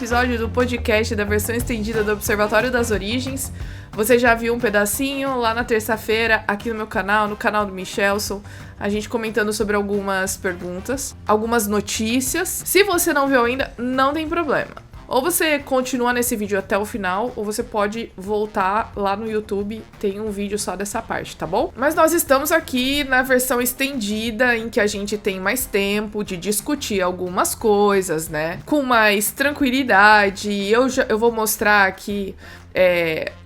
episódio do podcast da versão estendida do Observatório das Origens. Você já viu um pedacinho lá na terça-feira aqui no meu canal, no canal do Michelson, a gente comentando sobre algumas perguntas, algumas notícias. Se você não viu ainda, não tem problema. Ou você continua nesse vídeo até o final, ou você pode voltar lá no YouTube, tem um vídeo só dessa parte, tá bom? Mas nós estamos aqui na versão estendida, em que a gente tem mais tempo de discutir algumas coisas, né? Com mais tranquilidade. Eu vou mostrar aqui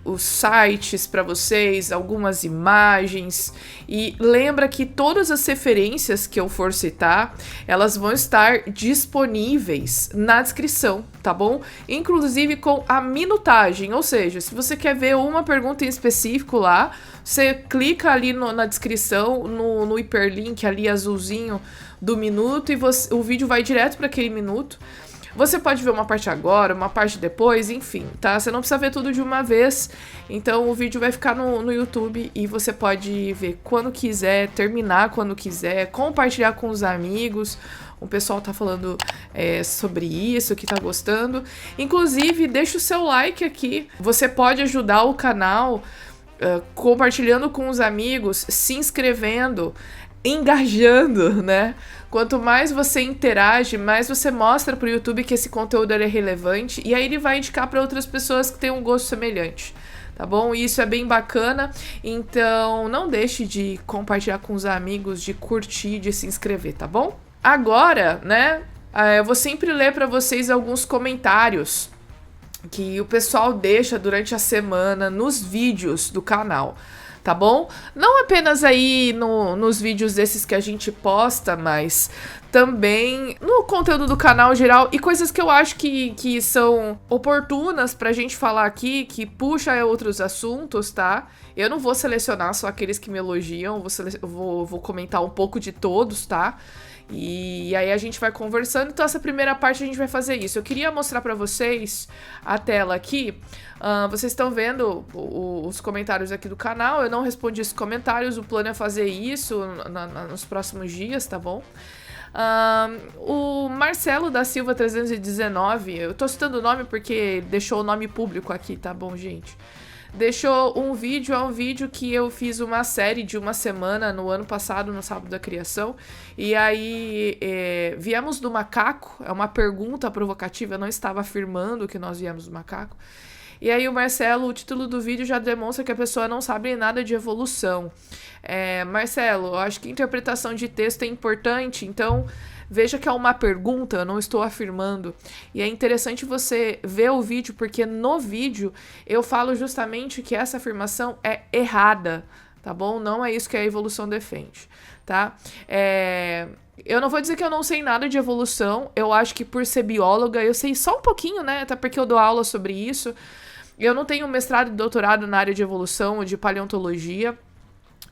os sites para vocês, algumas imagens, e lembra que todas as referências que eu for citar, elas vão estar disponíveis na descrição, tá bom? Inclusive com a minutagem, ou seja, se você quer ver uma pergunta em específico lá, você clica ali na descrição, no hiperlink ali azulzinho do minuto, e o vídeo vai direto para aquele minuto. Você pode ver uma parte agora, uma parte depois, enfim, tá? Você não precisa ver tudo de uma vez, então o vídeo vai ficar no YouTube e você pode ver quando quiser, terminar quando quiser, compartilhar com os amigos. O pessoal tá falando sobre isso, que tá gostando. Inclusive, deixa o seu like aqui. Você pode ajudar o canal compartilhando com os amigos, se inscrevendo, engajando, né? Quanto mais você interage, mais você mostra pro YouTube que esse conteúdo é relevante, e aí ele vai indicar para outras pessoas que têm um gosto semelhante, tá bom? E isso é bem bacana, então não deixe de compartilhar com os amigos, de curtir, de se inscrever, tá bom? Agora, né, eu vou sempre ler para vocês alguns comentários que o pessoal deixa durante a semana nos vídeos do canal, tá bom? Não apenas aí nos vídeos desses que a gente posta, mas também no conteúdo do canal geral e coisas que eu acho que são oportunas pra gente falar aqui, que puxa outros assuntos, tá? Eu não vou selecionar só aqueles que me elogiam, vou comentar um pouco de todos, tá? E aí a gente vai conversando. Então essa primeira parte a gente vai fazer isso. Eu queria mostrar pra vocês a tela aqui. Vocês estão vendo os comentários aqui do canal. Eu não respondi esses comentários. O plano é fazer isso nos próximos dias, tá bom? O Marcelo da Silva 319, eu tô citando o nome porque deixou o nome público aqui, tá bom, gente? Deixou um vídeo, é um vídeo que eu fiz uma série de uma semana no ano passado, no Sábado da Criação, e aí viemos do macaco, é uma pergunta provocativa, eu não estava afirmando que nós viemos do macaco, e aí o Marcelo, o título do vídeo já demonstra que a pessoa não sabe nada de evolução. Marcelo, eu acho que interpretação de texto é importante, então veja que é uma pergunta, eu não estou afirmando. E é interessante você ver o vídeo, porque no vídeo eu falo justamente que essa afirmação é errada, tá bom? Não é isso que a evolução defende, tá? Eu não vou dizer que eu não sei nada de evolução, eu acho que por ser bióloga eu sei só um pouquinho, né? Até porque eu dou aula sobre isso. Eu não tenho mestrado e doutorado na área de evolução ou de paleontologia.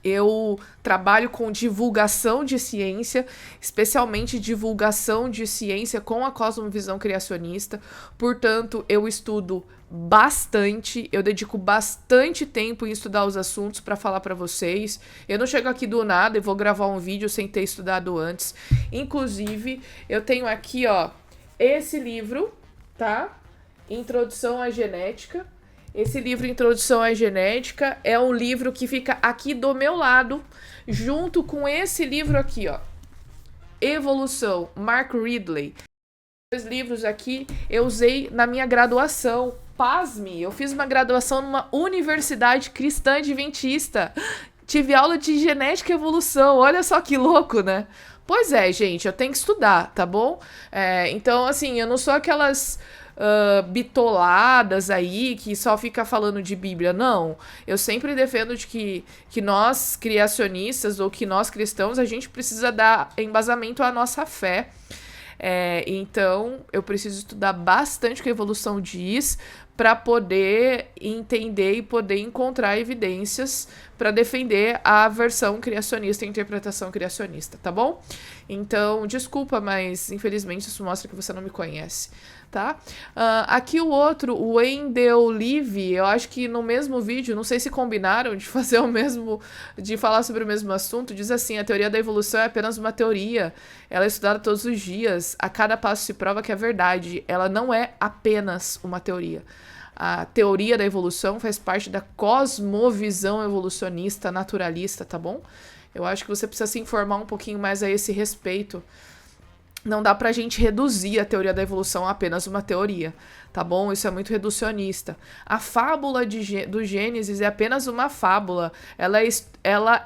Eu trabalho com divulgação de ciência, especialmente divulgação de ciência com a cosmovisão criacionista. Portanto, eu estudo bastante, eu dedico bastante tempo em estudar os assuntos para falar para vocês. Eu não chego aqui do nada e vou gravar um vídeo sem ter estudado antes. Inclusive, eu tenho aqui, ó, esse livro, tá? Introdução à Genética. Esse livro, Introdução à Genética, é um livro que fica aqui do meu lado, junto com esse livro aqui, ó. Evolução, Mark Ridley. Esses livros aqui eu usei na minha graduação. Pasme, eu fiz uma graduação numa universidade cristã adventista. Tive aula de genética e evolução, olha só que louco, né? Pois é, gente, eu tenho que estudar, tá bom? Então, assim, eu não sou aquelas bitoladas aí que só fica falando de Bíblia, não. Eu sempre defendo de que nós criacionistas ou que nós cristãos, a gente precisa dar embasamento à nossa fé. Então eu preciso estudar bastante o que a evolução diz para poder entender e poder encontrar evidências para defender a versão criacionista e a interpretação criacionista, tá bom? Então, desculpa, mas infelizmente isso mostra que você não me conhece, tá? Aqui o outro, o Wendell Levy, eu acho que no mesmo vídeo, não sei se combinaram de fazer o mesmo, de falar sobre o mesmo assunto, diz assim: a teoria da evolução é apenas uma teoria, ela é estudada todos os dias, a cada passo se prova que é verdade, ela não é apenas uma teoria. A teoria da evolução faz parte da cosmovisão evolucionista naturalista, tá bom? Eu acho que você precisa se informar um pouquinho mais a esse respeito. Não dá pra gente reduzir a teoria da evolução a apenas uma teoria, tá bom? Isso é muito reducionista. A fábula do Gênesis é apenas uma fábula. Ela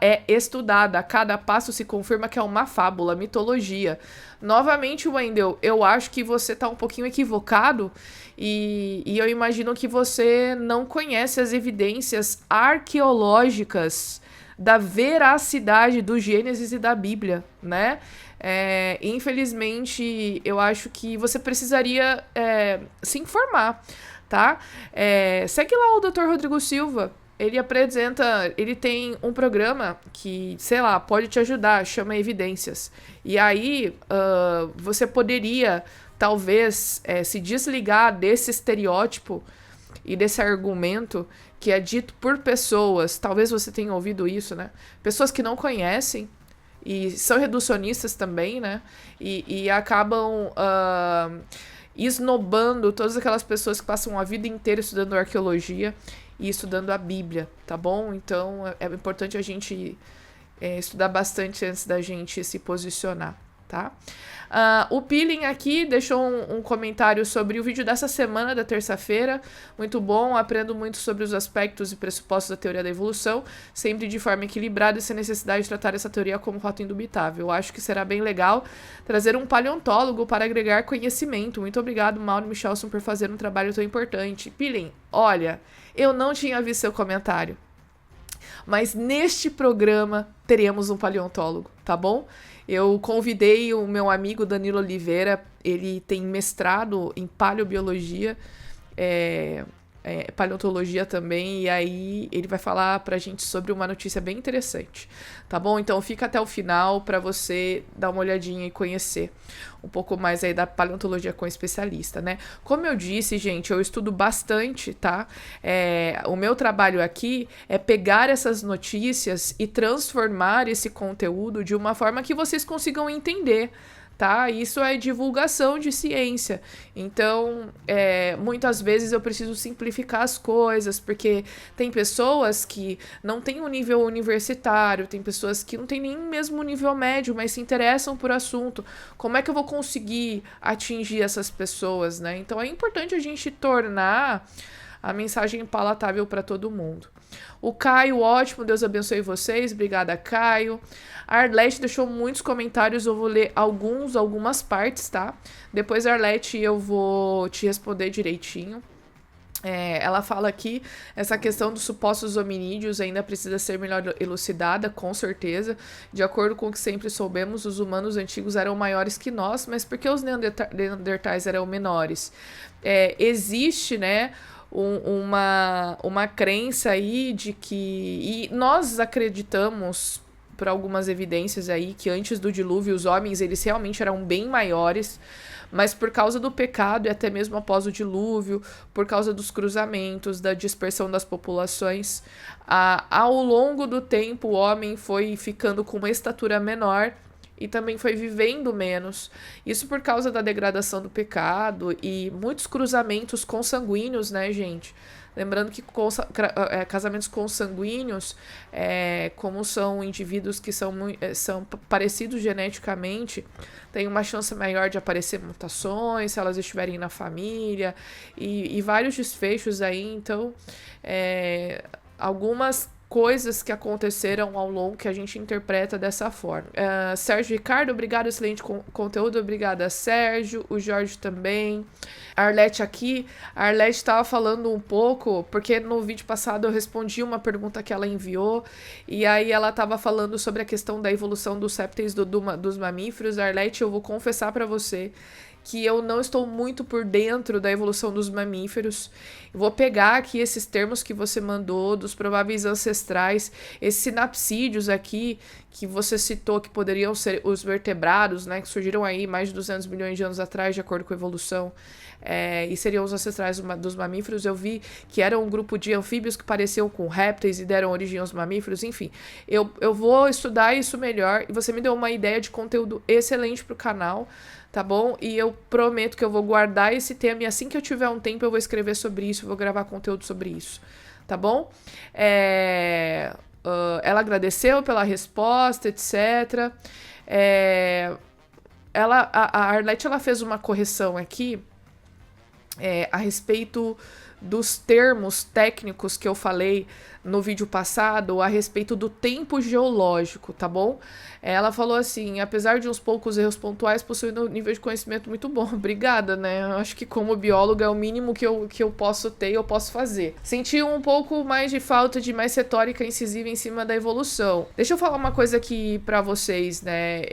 é estudada. A cada passo se confirma que é uma fábula, mitologia. Novamente, Wendell, eu acho que você tá um pouquinho equivocado e eu imagino que você não conhece as evidências arqueológicas da veracidade do Gênesis e da Bíblia, né? Infelizmente, eu acho que você precisaria se informar, tá? Segue lá o Dr. Rodrigo Silva. Ele tem um programa que, sei lá, pode te ajudar, chama Evidências. E aí, você poderia, talvez, se desligar desse estereótipo e desse argumento que é dito por pessoas, talvez você tenha ouvido isso, né? Pessoas que não conhecem e são reducionistas também, né? E acabam esnobando todas aquelas pessoas que passam a vida inteira estudando arqueologia e estudando a Bíblia, tá bom? Então é importante a gente estudar bastante antes da gente se posicionar, tá? O Peeling aqui deixou um comentário sobre o vídeo dessa semana, da terça-feira. Muito bom, aprendo muito sobre os aspectos e pressupostos da teoria da evolução, sempre de forma equilibrada e sem necessidade de tratar essa teoria como fato indubitável. Eu acho que será bem legal trazer um paleontólogo para agregar conhecimento. Muito obrigado, Mauro Michelson, por fazer um trabalho tão importante. Peeling, olha, eu não tinha visto seu comentário, mas neste programa teremos um paleontólogo, tá bom? Eu convidei o meu amigo Danilo Oliveira, ele tem mestrado em paleobiologia, paleontologia também, e aí ele vai falar pra gente sobre uma notícia bem interessante, tá bom? Então fica até o final pra você dar uma olhadinha e conhecer um pouco mais aí da paleontologia com especialista, né? Como eu disse, gente, eu estudo bastante, tá? O meu trabalho aqui é pegar essas notícias e transformar esse conteúdo de uma forma que vocês consigam entender, tá? Isso é divulgação de ciência. Então, muitas vezes eu preciso simplificar as coisas, porque tem pessoas que não têm um nível universitário, tem pessoas que não têm nem mesmo nível médio, mas se interessam por assunto. Como é que eu vou conseguir atingir essas pessoas, né? Então, é importante a gente tornar a mensagem palatável para todo mundo. O Caio, ótimo, Deus abençoe vocês, obrigada, Caio. A Arlete deixou muitos comentários, eu vou ler algumas partes, tá? Depois, Arlete, eu vou te responder direitinho. Ela fala aqui, essa questão dos supostos hominídeos ainda precisa ser melhor elucidada, com certeza. De acordo com o que sempre soubemos, os humanos antigos eram maiores que nós, mas por que os neandertais eram menores? Existe, né, uma crença aí de que... E nós acreditamos, por algumas evidências aí, que antes do dilúvio os homens eles realmente eram bem maiores, mas por causa do pecado e até mesmo após o dilúvio, por causa dos cruzamentos, da dispersão das populações, ao longo do tempo o homem foi ficando com uma estatura menor e também foi vivendo menos. Isso por causa da degradação do pecado e muitos cruzamentos consanguíneos, né, gente? Lembrando que casamentos consanguíneos, como são indivíduos que são parecidos geneticamente, tem uma chance maior de aparecer mutações, se elas estiverem na família, e vários desfechos aí. Então, algumas coisas que aconteceram ao longo que a gente interpreta dessa forma. Sérgio Ricardo, obrigado, excelente conteúdo, obrigada, Sérgio, o Jorge também. A Arlete aqui, a Arlete estava falando um pouco, porque no vídeo passado eu respondi uma pergunta que ela enviou, e aí ela estava falando sobre a questão da evolução dos répteis dos mamíferos. Arlete, eu vou confessar para você que eu não estou muito por dentro da evolução dos mamíferos. Eu vou pegar aqui esses termos que você mandou, dos prováveis ancestrais, esses sinapsídeos aqui, que você citou que poderiam ser os vertebrados, né, que surgiram aí mais de 200 milhões de anos atrás, de acordo com a evolução, e seriam os ancestrais dos mamíferos. Eu vi que era um grupo de anfíbios que pareciam com répteis e deram origem aos mamíferos. Enfim, eu vou estudar isso melhor, e você me deu uma ideia de conteúdo excelente para o canal, tá bom? E eu prometo que eu vou guardar esse tema, e assim que eu tiver um tempo eu vou escrever sobre isso, vou gravar conteúdo sobre isso, tá bom? Ela agradeceu pela resposta, etc. A Arlete, ela fez uma correção aqui a respeito dos termos técnicos que eu falei no vídeo passado, a respeito do tempo geológico, tá bom? Ela falou assim: apesar de uns poucos erros pontuais, possui um nível de conhecimento muito bom. Obrigada, né? Eu acho que como bióloga é o mínimo que eu posso ter e eu posso fazer. Senti um pouco mais de falta de mais retórica incisiva em cima da evolução. Deixa eu falar uma coisa aqui pra vocês, né?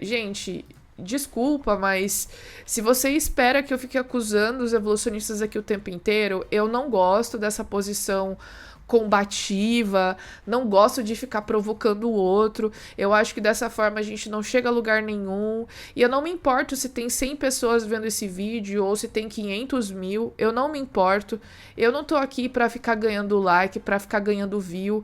Gente, desculpa, mas se você espera que eu fique acusando os evolucionistas aqui o tempo inteiro, eu não gosto dessa posição combativa, não gosto de ficar provocando o outro. Eu acho que dessa forma a gente não chega a lugar nenhum, e eu não me importo se tem 100 pessoas vendo esse vídeo ou se tem 500 mil, eu não me importo. Eu não tô aqui pra ficar ganhando like, pra ficar ganhando view.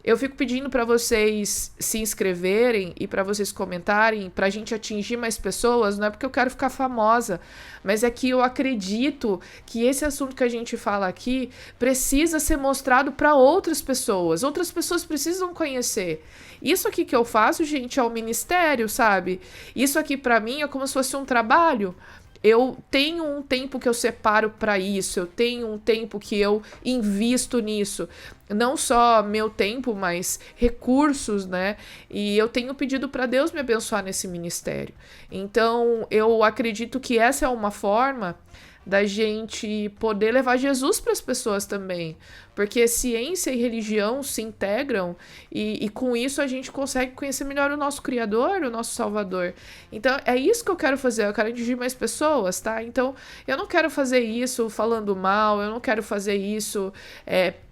Eu fico pedindo para vocês se inscreverem e para vocês comentarem, pra gente atingir mais pessoas, não é porque eu quero ficar famosa, mas é que eu acredito que esse assunto que a gente fala aqui precisa ser mostrado para outras pessoas precisam conhecer. Isso aqui que eu faço, gente, é o ministério, sabe? Isso aqui para mim é como se fosse um trabalho. Eu tenho um tempo que eu separo para isso, eu tenho um tempo que eu invisto nisso. Não só meu tempo, mas recursos, né? E eu tenho pedido para Deus me abençoar nesse ministério. Então, eu acredito que essa é uma forma da gente poder levar Jesus para as pessoas também, porque ciência e religião se integram, e com isso a gente consegue conhecer melhor o nosso Criador, o nosso Salvador. Então é isso que eu quero fazer, eu quero atingir mais pessoas, tá? Então eu não quero fazer isso falando mal, eu não quero fazer isso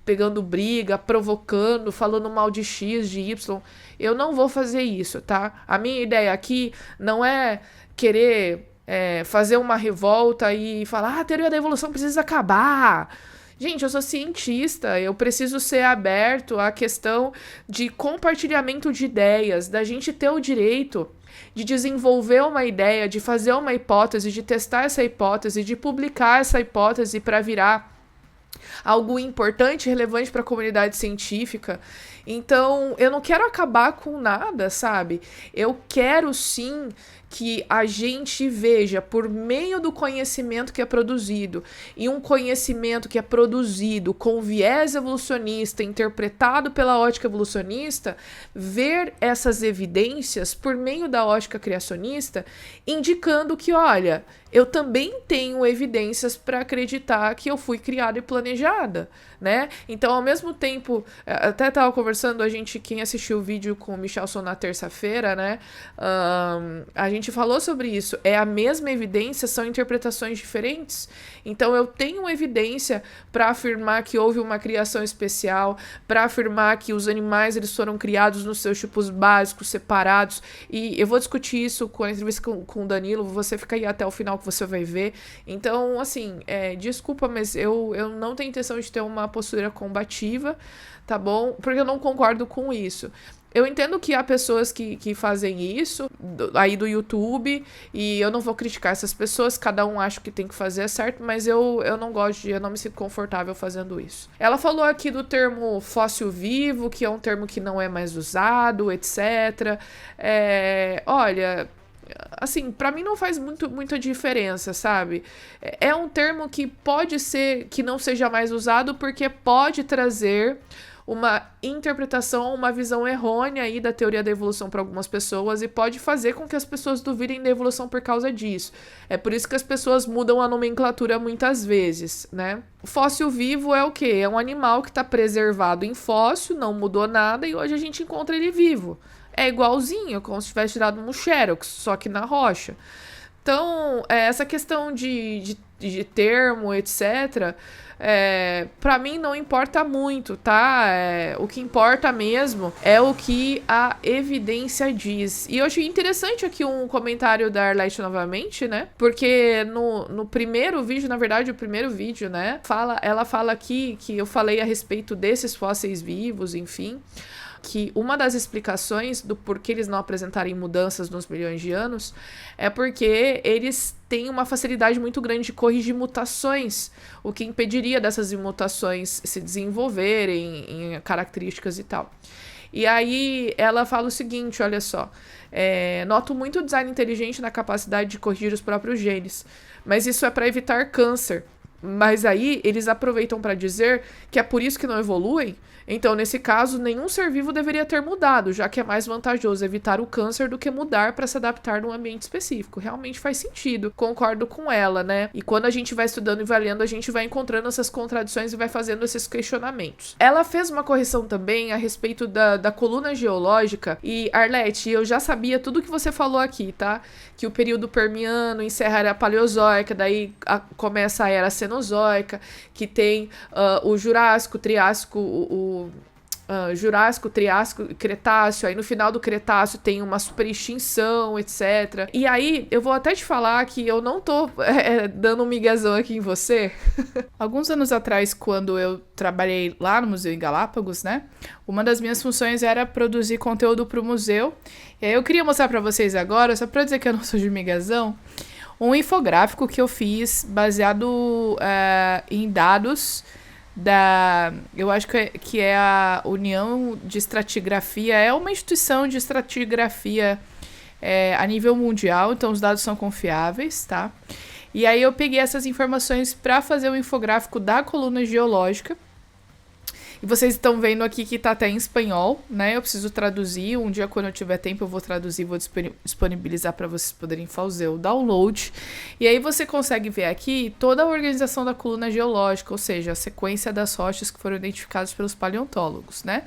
pegando briga, provocando, falando mal de X, de Y. Eu não vou fazer isso, tá? A minha ideia aqui não é querer fazer uma revolta e falar: a teoria da evolução precisa acabar. Gente, eu sou cientista, eu preciso ser aberto à questão de compartilhamento de ideias, da gente ter o direito de desenvolver uma ideia, de fazer uma hipótese, de testar essa hipótese, de publicar essa hipótese para virar algo importante, relevante para a comunidade científica. Então, eu não quero acabar com nada, sabe? Eu quero sim que a gente veja, por meio do conhecimento que é produzido, e um conhecimento que é produzido com viés evolucionista, interpretado pela ótica evolucionista, ver essas evidências por meio da ótica criacionista, indicando que, olha, eu também tenho evidências para acreditar que eu fui criada e planejada, né? Então, ao mesmo tempo, até estava conversando, quem assistiu o vídeo com o Michelson na terça-feira, né? A gente falou sobre isso. É a mesma evidência, são interpretações diferentes. Então, eu tenho evidência para afirmar que houve uma criação especial, para afirmar que os animais eles foram criados nos seus tipos básicos, separados. E eu vou discutir isso com a entrevista com o Danilo. Você fica aí até o final que você vai ver. Então, assim, desculpa, mas eu não tenho intenção de ter uma postura combativa, tá bom? Porque eu não concordo com isso. Eu entendo que há pessoas que fazem isso, aí do YouTube, e eu não vou criticar essas pessoas, cada um acha que tem que fazer certo, mas eu não me sinto confortável fazendo isso. Ela falou aqui do termo fóssil vivo, que é um termo que não é mais usado, etc. Olha, assim, pra mim não faz muita diferença, sabe? É um termo que pode ser que não seja mais usado porque pode trazer uma interpretação, uma visão errônea aí da teoria da evolução para algumas pessoas, e pode fazer com que as pessoas duvidem da evolução por causa disso. É por isso que as pessoas mudam a nomenclatura muitas vezes, né? O fóssil vivo é o quê? É um animal que está preservado em fóssil, não mudou nada, e hoje a gente encontra ele vivo. É igualzinho, como se tivesse tirado um xerox, só que na rocha. Então, essa questão de termo, etc., pra mim não importa muito, tá? O que importa mesmo é o que a evidência diz. E eu achei interessante aqui um comentário da Arlete novamente, né? Porque no primeiro vídeo, na verdade, o primeiro vídeo, né? Ela fala aqui que eu falei a respeito desses fósseis vivos, enfim, que uma das explicações do porquê eles não apresentarem mudanças nos milhões de anos é porque eles têm uma facilidade muito grande de corrigir mutações, o que impediria dessas mutações se desenvolverem em características e tal. E aí ela fala o seguinte, olha só, noto muito design inteligente na capacidade de corrigir os próprios genes, mas isso é para evitar câncer. Mas aí eles aproveitam para dizer que é por isso que não evoluem. Então, nesse caso, nenhum ser vivo deveria ter mudado, já que é mais vantajoso evitar o câncer do que mudar para se adaptar num ambiente específico. Realmente faz sentido. Concordo com ela, né? E quando a gente vai estudando e vai lendo, a gente vai encontrando essas contradições e vai fazendo esses questionamentos. Ela fez uma correção também a respeito da coluna geológica. E, Arlete, eu já sabia tudo que você falou aqui, tá? Que o período permiano encerra a era paleozoica, daí começa a era cenozoica, que tem o Jurássico, Triássico, Jurássico, Triássico e Cretáceo. Aí no final do Cretáceo tem uma super extinção, etc. E aí eu vou até te falar que eu não tô dando um miguezão aqui em você. Alguns anos atrás, quando eu trabalhei lá no Museu em Galápagos, né? Uma das minhas funções era produzir conteúdo pro museu. E aí eu queria mostrar pra vocês agora, só pra dizer que eu não sou de miguezão, um infográfico que eu fiz baseado em dados eu acho que é a União de Estratigrafia, é uma instituição de estratigrafia a nível mundial, então os dados são confiáveis, tá? E aí eu peguei essas informações para fazer o infográfico da coluna geológica. E vocês estão vendo aqui que tá até em espanhol, né? Eu preciso traduzir. Um dia, quando eu tiver tempo, eu vou traduzir, vou disponibilizar para vocês poderem fazer o download. E aí você consegue ver aqui toda a organização da coluna geológica, ou seja, a sequência das rochas que foram identificadas pelos paleontólogos, né?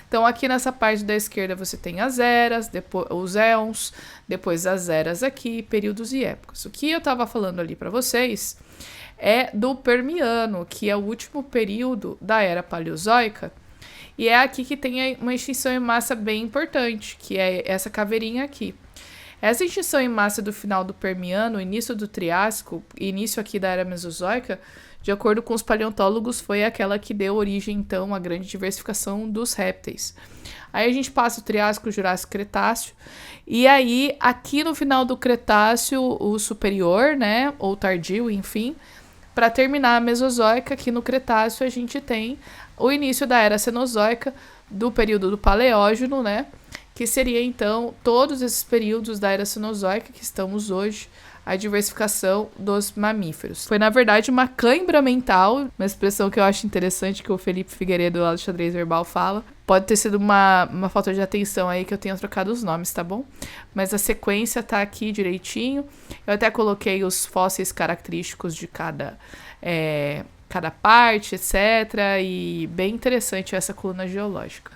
Então, aqui nessa parte da esquerda você tem as eras, depois os éons, depois as eras aqui, períodos e épocas. O que eu estava falando ali para vocês é do Permiano, que é o último período da Era Paleozoica, e é aqui que tem uma extinção em massa bem importante, que é essa caveirinha aqui. Essa extinção em massa do final do Permiano, início do Triássico, início aqui da Era Mesozoica, de acordo com os paleontólogos, foi aquela que deu origem, então, à grande diversificação dos répteis. Aí a gente passa o Triássico, Jurássico, Cretáceo, e aí, aqui no final do Cretáceo, o superior, né, ou tardio, enfim, para terminar a Mesozoica, aqui no Cretáceo a gente tem o início da Era Cenozoica, do período do Paleógeno, né? Que seria, então, todos esses períodos da Era Cenozoica que estamos hoje, a diversificação dos mamíferos. Foi, na verdade, uma cãibra mental, uma expressão que eu acho interessante que o Felipe Figueiredo, lá do Xadrez Verbal, fala. Pode ter sido uma falta de atenção aí que eu tenha trocado os nomes, tá bom? Mas a sequência tá aqui direitinho. Eu até coloquei os fósseis característicos de cada parte, etc. E bem interessante essa coluna geológica.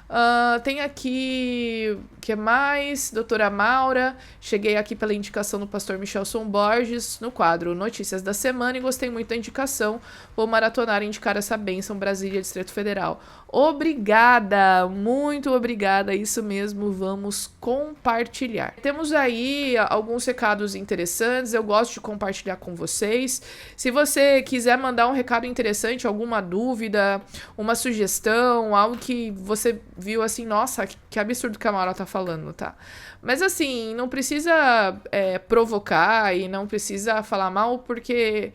Tem aqui, o que mais? Doutora Maura, cheguei aqui pela indicação do pastor Michelson Borges, no quadro Notícias da Semana, e gostei muito da indicação. Vou maratonar e indicar essa bênção, Brasília, Distrito Federal. Obrigada, muito obrigada, isso mesmo, vamos compartilhar. Temos aí alguns recados interessantes, eu gosto de compartilhar com vocês. Se você quiser mandar um recado interessante, alguma dúvida, uma sugestão, algo que você viu assim, nossa, que absurdo que a Maura tá falando, tá? Mas assim, não precisa provocar e não precisa falar mal, porque...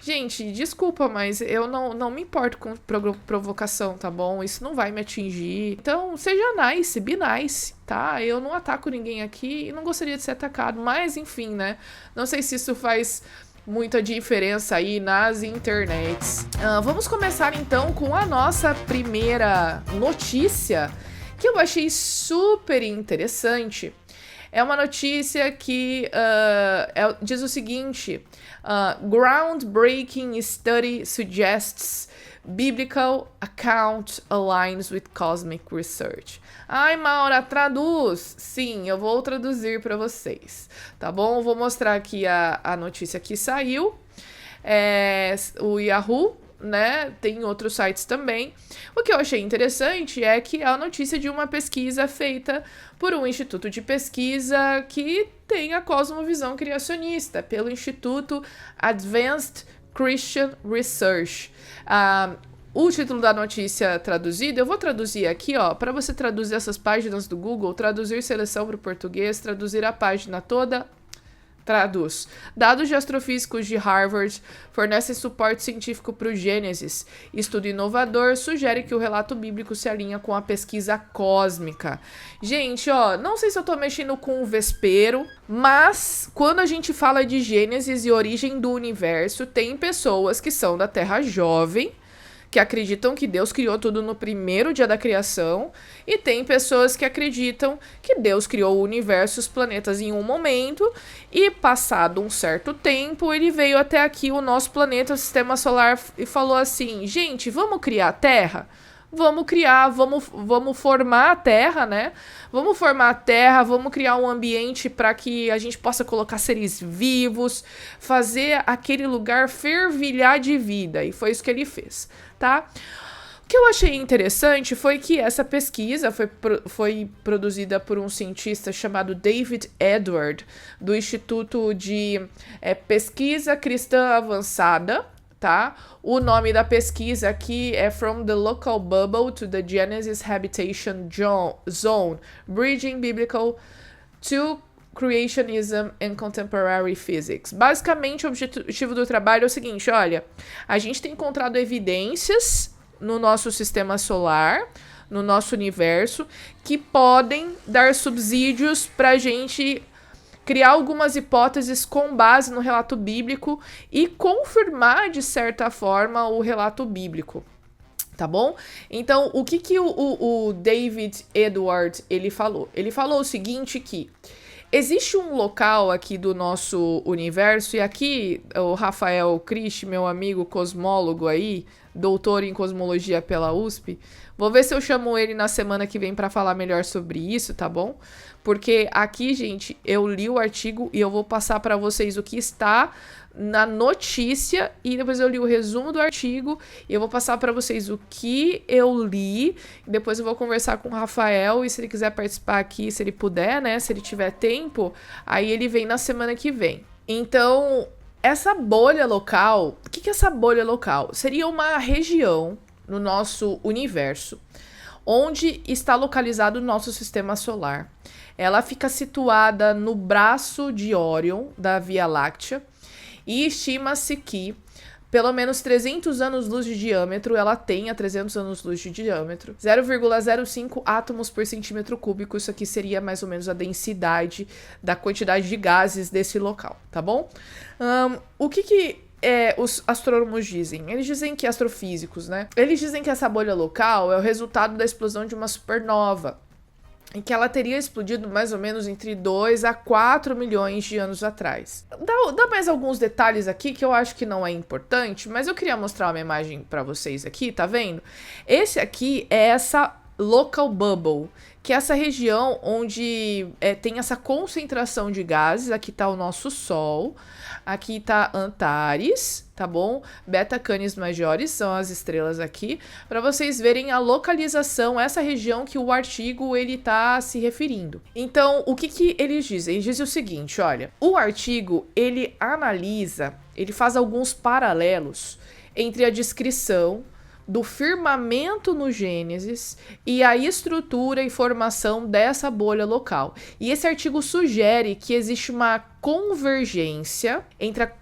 Gente, desculpa, mas eu não me importo com provocação, tá bom? Isso não vai me atingir. Então, seja nice, be nice, tá? Eu não ataco ninguém aqui e não gostaria de ser atacado. Mas, enfim, né? Não sei se isso faz muita diferença aí nas internets. Vamos começar, então, com a nossa primeira notícia, que eu achei super interessante. É uma notícia que diz o seguinte: groundbreaking study suggests Biblical account aligns with cosmic research. Ai, Maura, traduz! Sim, eu vou traduzir para vocês, tá bom? Vou mostrar aqui a notícia que saiu. O Yahoo, né? Tem outros sites também. O que eu achei interessante é que é a notícia de uma pesquisa feita por um instituto de pesquisa que tem a cosmovisão criacionista, pelo Instituto Advanced Christian Research. O título da notícia traduzida, eu vou traduzir aqui, ó, para você traduzir essas páginas do Google, traduzir seleção para o português, traduzir a página toda. Traduz. Dados de astrofísicos de Harvard fornecem suporte científico para o Gênesis. Estudo inovador sugere que o relato bíblico se alinha com a pesquisa cósmica. Gente, ó, não sei se eu tô mexendo com o vespeiro, mas quando a gente fala de Gênesis e origem do universo, tem pessoas que são da Terra Jovem, que acreditam que Deus criou tudo no primeiro dia da criação, e tem pessoas que acreditam que Deus criou o universo e os planetas em um momento, e passado um certo tempo, ele veio até aqui, o nosso planeta, o sistema solar, e falou assim, gente, vamos criar a Terra? Vamos criar, vamos formar a Terra, né? Vamos formar a Terra, vamos criar um ambiente para que a gente possa colocar seres vivos, fazer aquele lugar fervilhar de vida. E foi isso que ele fez, tá? O que eu achei interessante foi que essa pesquisa foi produzida por um cientista chamado David Edward, do Instituto de Pesquisa Cristã Avançada, tá? O nome da pesquisa aqui é From the Local Bubble to the Genesis Habitation Zone, Bridging Biblical to Creationism and Contemporary Physics. Basicamente, o objetivo do trabalho é o seguinte, olha, a gente tem encontrado evidências no nosso sistema solar, no nosso universo, que podem dar subsídios para a gente criar algumas hipóteses com base no relato bíblico e confirmar, de certa forma, o relato bíblico, tá bom? Então, o que o David Edward, ele falou? Ele falou o seguinte, que existe um local aqui do nosso universo, e aqui o Rafael Christ, meu amigo cosmólogo aí, doutor em cosmologia pela USP, vou ver se eu chamo ele na semana que vem para falar melhor sobre isso, tá bom? Porque aqui, gente, eu li o artigo e eu vou passar para vocês o que está na notícia e depois eu li o resumo do artigo e eu vou passar para vocês o que eu li. E depois eu vou conversar com o Rafael e se ele quiser participar aqui, se ele puder, né? Se ele tiver tempo, aí ele vem na semana que vem. Então, essa bolha local, o que é essa bolha local? Seria uma região no nosso universo onde está localizado o nosso sistema solar. Ela fica situada no braço de Órion da Via Láctea e estima-se que pelo menos 300 anos-luz de diâmetro, ela tenha 300 anos-luz de diâmetro, 0,05 átomos por centímetro cúbico, isso aqui seria mais ou menos a densidade da quantidade de gases desse local, tá bom? O que os astrônomos dizem? Eles dizem que astrofísicos, né? Eles dizem que essa bolha local é o resultado da explosão de uma supernova, em que ela teria explodido mais ou menos entre 2 a 4 milhões de anos atrás. Dá mais alguns detalhes aqui que eu acho que não é importante, mas eu queria mostrar uma imagem para vocês aqui, tá vendo? Esse aqui é essa local bubble, que é essa região onde tem essa concentração de gases. Aqui tá o nosso Sol, aqui tá Antares, tá bom? Beta Canis Majoris são as estrelas aqui, para vocês verem a localização, essa região que o artigo ele tá se referindo. Então, o que eles dizem? Eles dizem o seguinte, olha, o artigo ele analisa, ele faz alguns paralelos entre a descrição do firmamento no Gênesis e a estrutura e formação dessa bolha local. E esse artigo sugere que existe uma convergência entre a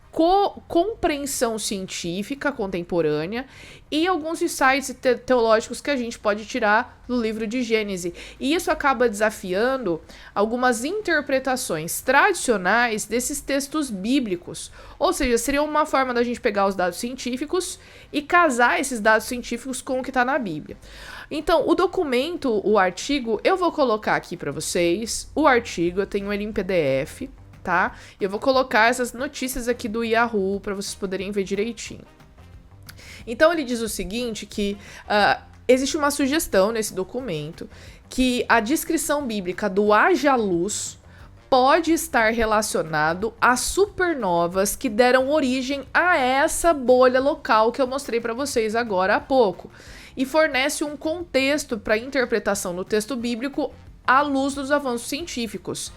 compreensão científica contemporânea e alguns insights teológicos que a gente pode tirar do livro de Gênesis. E isso acaba desafiando algumas interpretações tradicionais desses textos bíblicos. Ou seja, seria uma forma da gente pegar os dados científicos e casar esses dados científicos com o que está na Bíblia. Então, o documento, o artigo, eu vou colocar aqui para vocês. O artigo, eu tenho ele em PDF, tá? Eu vou colocar essas notícias aqui do Yahoo para vocês poderem ver direitinho. Então ele diz o seguinte, que existe uma sugestão nesse documento que a descrição bíblica do haja luz pode estar relacionado a supernovas que deram origem a essa bolha local que eu mostrei para vocês agora há pouco, e fornece um contexto para a interpretação do texto bíblico à luz dos avanços científicos.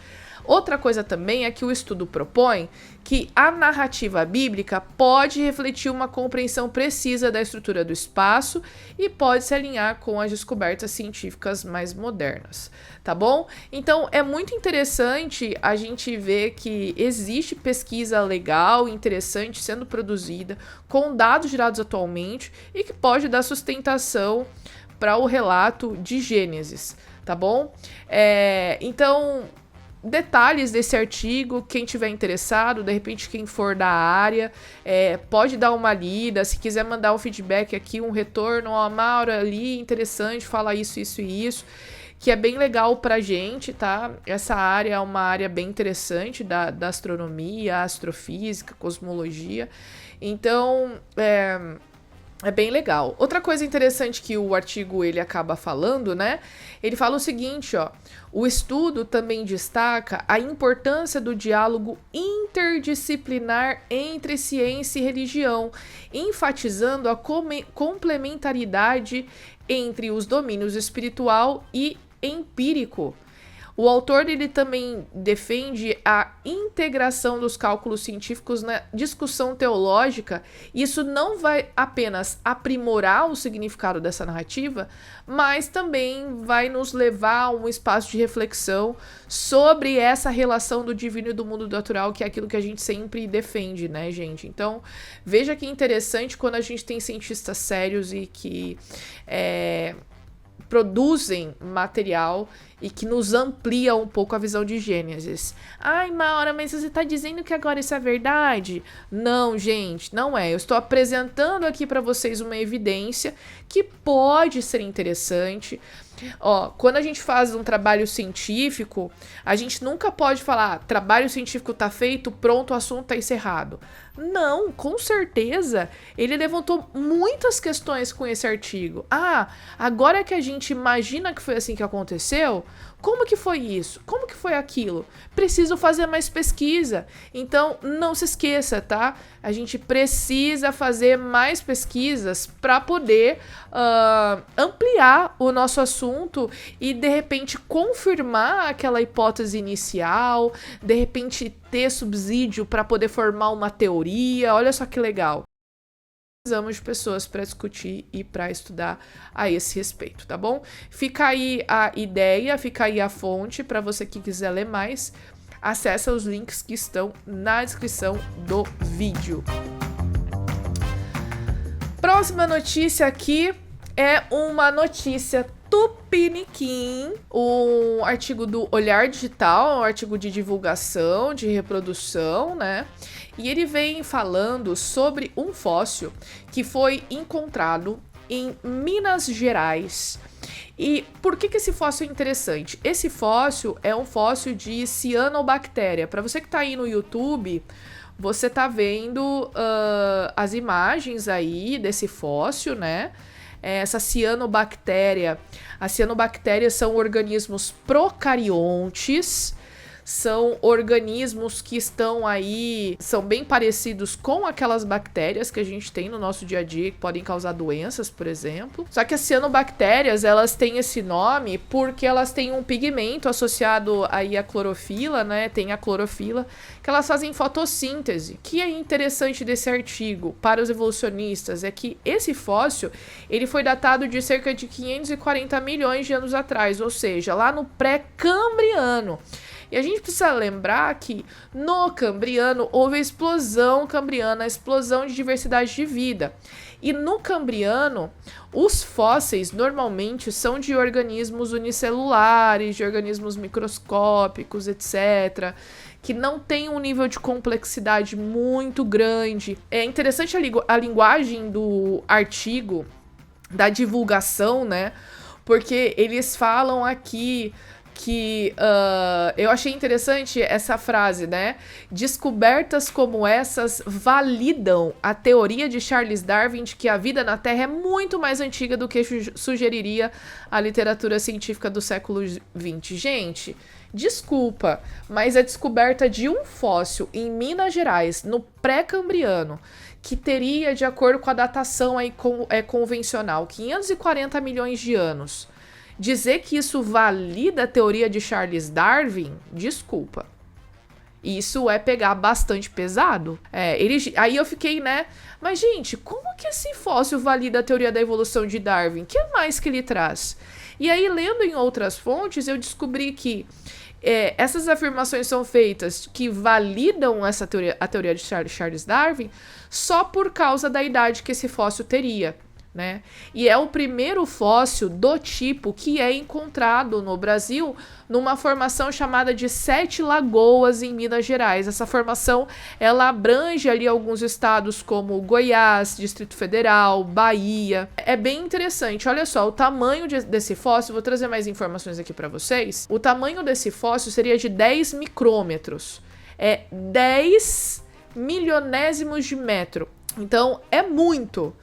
Outra coisa também é que o estudo propõe que a narrativa bíblica pode refletir uma compreensão precisa da estrutura do espaço e pode se alinhar com as descobertas científicas mais modernas, tá bom? Então é muito interessante a gente ver que existe pesquisa legal, interessante sendo produzida, com dados gerados atualmente e que pode dar sustentação para o relato de Gênesis, tá bom? Então, detalhes desse artigo, quem tiver interessado, de repente quem for da área, pode dar uma lida, se quiser mandar um feedback aqui, um retorno, ó, Maura, ali, interessante, fala isso, isso e isso, que é bem legal pra gente, tá? Essa área é uma área bem interessante da astronomia, astrofísica, cosmologia, então, é bem legal. Outra coisa interessante que o artigo ele acaba falando, né? Ele fala o seguinte, ó. O estudo também destaca a importância do diálogo interdisciplinar entre ciência e religião, enfatizando a complementaridade entre os domínios espiritual e empírico. O autor ele também defende a integração dos cálculos científicos na discussão teológica. Isso não vai apenas aprimorar o significado dessa narrativa, mas também vai nos levar a um espaço de reflexão sobre essa relação do divino e do mundo natural, que é aquilo que a gente sempre defende, né, gente? Então, veja que interessante quando a gente tem cientistas sérios e que produzem material e que nos amplia um pouco a visão de Gênesis. Ai, Maura, mas você está dizendo que agora isso é verdade? Não, gente, não é. Eu estou apresentando aqui para vocês uma evidência que pode ser interessante. Ó, quando a gente faz um trabalho científico, a gente nunca pode falar, trabalho científico está feito, pronto, o assunto está encerrado. Não, com certeza, ele levantou muitas questões com esse artigo. Ah, agora que a gente imagina que foi assim que aconteceu, como que foi isso? Como que foi aquilo? Preciso fazer mais pesquisa. Então, não se esqueça, tá? A gente precisa fazer mais pesquisas para poder ampliar o nosso assunto e, de repente, confirmar aquela hipótese inicial, de repente, ter subsídio para poder formar uma teoria. Olha só que legal. Precisamos de pessoas para discutir e para estudar a esse respeito, tá bom? Fica aí a ideia, fica aí a fonte para você que quiser ler mais. Acesse os links que estão na descrição do vídeo. Próxima notícia aqui é uma notícia tupiniquim, um artigo do Olhar Digital, um artigo de divulgação, de reprodução, né? E ele vem falando sobre um fóssil que foi encontrado em Minas Gerais. E por que esse fóssil é interessante? Esse fóssil é um fóssil de cianobactéria. Para você que está aí no YouTube, você tá vendo as imagens aí desse fóssil, né? Essa cianobactéria. As cianobactérias são organismos procariontes, são organismos que estão aí, são bem parecidos com aquelas bactérias que a gente tem no nosso dia a dia, que podem causar doenças, por exemplo. Só que as cianobactérias, elas têm esse nome porque elas têm um pigmento associado aí à clorofila, né? Tem a clorofila, que elas fazem fotossíntese. O que é interessante desse artigo para os evolucionistas é que esse fóssil, ele foi datado de cerca de 540 milhões de anos atrás, ou seja, lá no pré-cambriano. E a gente precisa lembrar que no Cambriano houve a explosão cambriana, a explosão de diversidade de vida. E no Cambriano, os fósseis normalmente são de organismos unicelulares, de organismos microscópicos, etc., que não tem um nível de complexidade muito grande. É interessante a linguagem do artigo, da divulgação, né? Porque eles falam aqui que eu achei interessante essa frase, né? Descobertas como essas validam a teoria de Charles Darwin de que a vida na Terra é muito mais antiga do que sugeriria a literatura científica do século XX. Gente, desculpa, mas a descoberta de um fóssil em Minas Gerais, no pré-cambriano, que teria, de acordo com a datação aí convencional, 540 milhões de anos, dizer que isso valida a teoria de Charles Darwin, desculpa. Isso é pegar bastante pesado. Aí eu fiquei, né? Mas, gente, como que esse fóssil valida a teoria da evolução de Darwin? O que mais que ele traz? E aí, lendo em outras fontes, eu descobri que essas afirmações são feitas que validam a teoria de Charles Darwin só por causa da idade que esse fóssil teria. Né? E é o primeiro fóssil do tipo que é encontrado no Brasil numa formação chamada de Sete Lagoas em Minas Gerais. Essa formação ela abrange ali alguns estados como Goiás, Distrito Federal, Bahia. É bem interessante. Olha só, o tamanho desse fóssil, vou trazer mais informações aqui para vocês. O tamanho desse fóssil seria de 10 micrômetros. 10 milionésimos de metro. Então é muito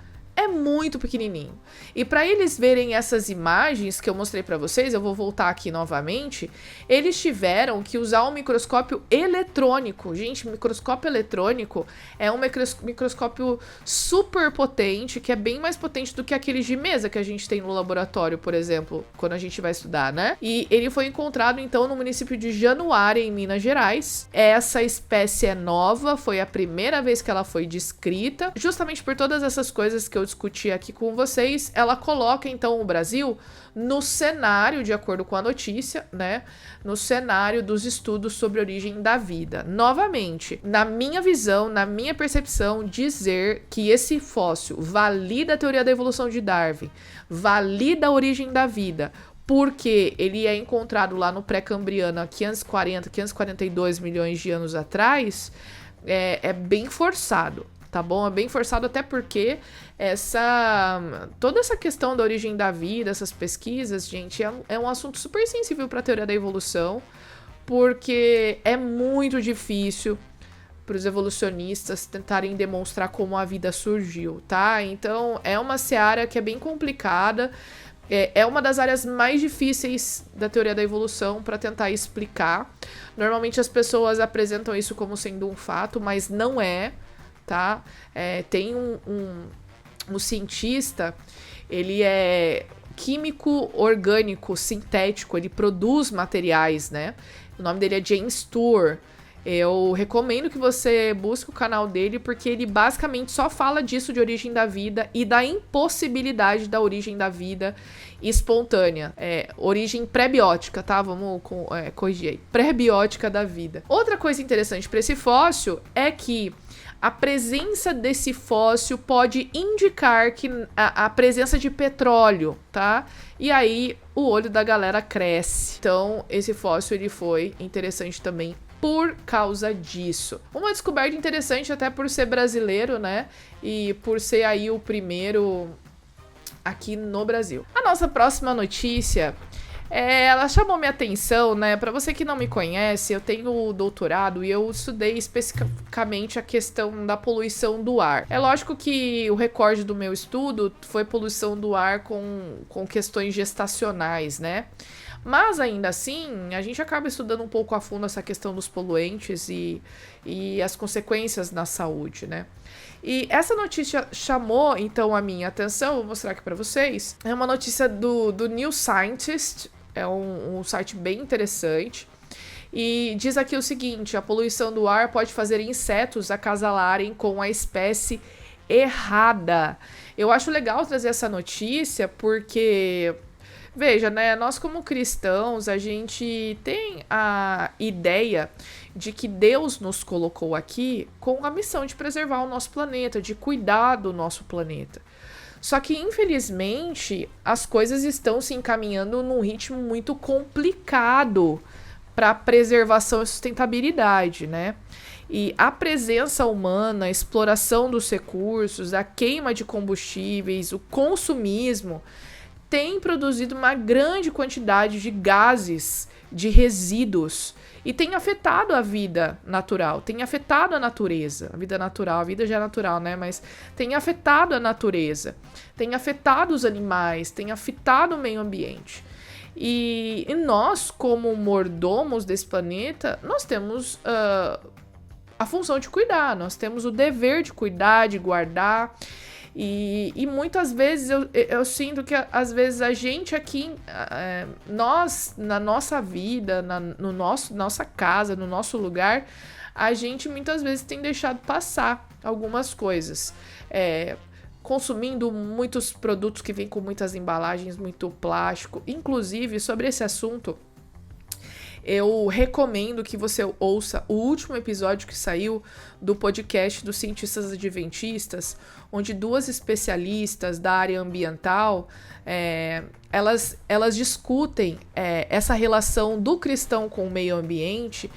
pequenininho. E para eles verem essas imagens que eu mostrei para vocês, eu vou voltar aqui novamente, eles tiveram que usar um microscópio eletrônico. Gente, microscópio eletrônico é um microscópio super potente, que é bem mais potente do que aqueles de mesa que a gente tem no laboratório, por exemplo, quando a gente vai estudar, né? E ele foi encontrado, então, no município de Januária, em Minas Gerais. Essa espécie é nova, foi a primeira vez que ela foi descrita, justamente por todas essas coisas que eu discuti aqui com vocês. Ela coloca, então, o Brasil no cenário, de acordo com a notícia, né? No cenário dos estudos sobre a origem da vida. Novamente, na minha visão, na minha percepção, dizer que esse fóssil valida a teoria da evolução de Darwin, valida a origem da vida, porque ele é encontrado lá no pré-cambriano há 542 milhões de anos atrás, é bem forçado. Tá bom? É bem forçado, até porque toda essa questão da origem da vida, essas pesquisas, gente, é um assunto super sensível para a teoria da evolução, porque é muito difícil para os evolucionistas tentarem demonstrar como a vida surgiu, tá? Então, é uma seara que é bem complicada, é uma das áreas mais difíceis da teoria da evolução para tentar explicar. Normalmente as pessoas apresentam isso como sendo um fato, mas não é. Tá? Tem um cientista, ele é químico orgânico sintético, ele produz materiais, né? O nome dele é James Tour. Eu recomendo que você busque o canal dele, porque ele basicamente só fala disso, de origem da vida e da impossibilidade da origem da vida espontânea. Origem pré-biótica, tá? Vamos corrigir aí. Pré-biótica da vida. Outra coisa interessante para esse fóssil é que a presença desse fóssil pode indicar que a presença de petróleo, tá? E aí o olho da galera cresce. Então, esse fóssil ele foi interessante também por causa disso. Uma descoberta interessante até por ser brasileiro, né? E por ser aí o primeiro aqui no Brasil. A nossa próxima notícia, ela chamou minha atenção, né? Para você que não me conhece, eu tenho doutorado e eu estudei especificamente a questão da poluição do ar. É lógico que o recorde do meu estudo foi poluição do ar com questões gestacionais, né? Mas ainda assim, a gente acaba estudando um pouco a fundo essa questão dos poluentes e as consequências na saúde, né? E essa notícia chamou, então, a minha atenção, vou mostrar aqui para vocês. É uma notícia do New Scientist, é um site bem interessante. E diz aqui o seguinte: a poluição do ar pode fazer insetos acasalarem com a espécie errada. Eu acho legal trazer essa notícia porque, veja, né, nós como cristãos, a gente tem a ideia de que Deus nos colocou aqui com a missão de preservar o nosso planeta, de cuidar do nosso planeta. Só que, infelizmente, as coisas estão se encaminhando num ritmo muito complicado para preservação e sustentabilidade, né? E a presença humana, a exploração dos recursos, a queima de combustíveis, o consumismo tem produzido uma grande quantidade de gases de resíduos e tem afetado a vida natural, tem afetado a natureza, a vida natural, a vida já é natural, né? Mas tem afetado a natureza, tem afetado os animais, tem afetado o meio ambiente. E nós, como mordomos desse planeta, nós temos a função de cuidar, nós temos o dever de cuidar, de guardar. E muitas vezes eu sinto que às vezes a gente aqui, nós, na nossa vida, nossa casa, no nosso lugar, a gente muitas vezes tem deixado passar algumas coisas. Consumindo muitos produtos que vêm com muitas embalagens, muito plástico. Inclusive, sobre esse assunto, eu recomendo que você ouça o último episódio que saiu do podcast dos cientistas adventistas, onde 2 especialistas da área ambiental, elas discutem essa relação do cristão com o meio ambiente,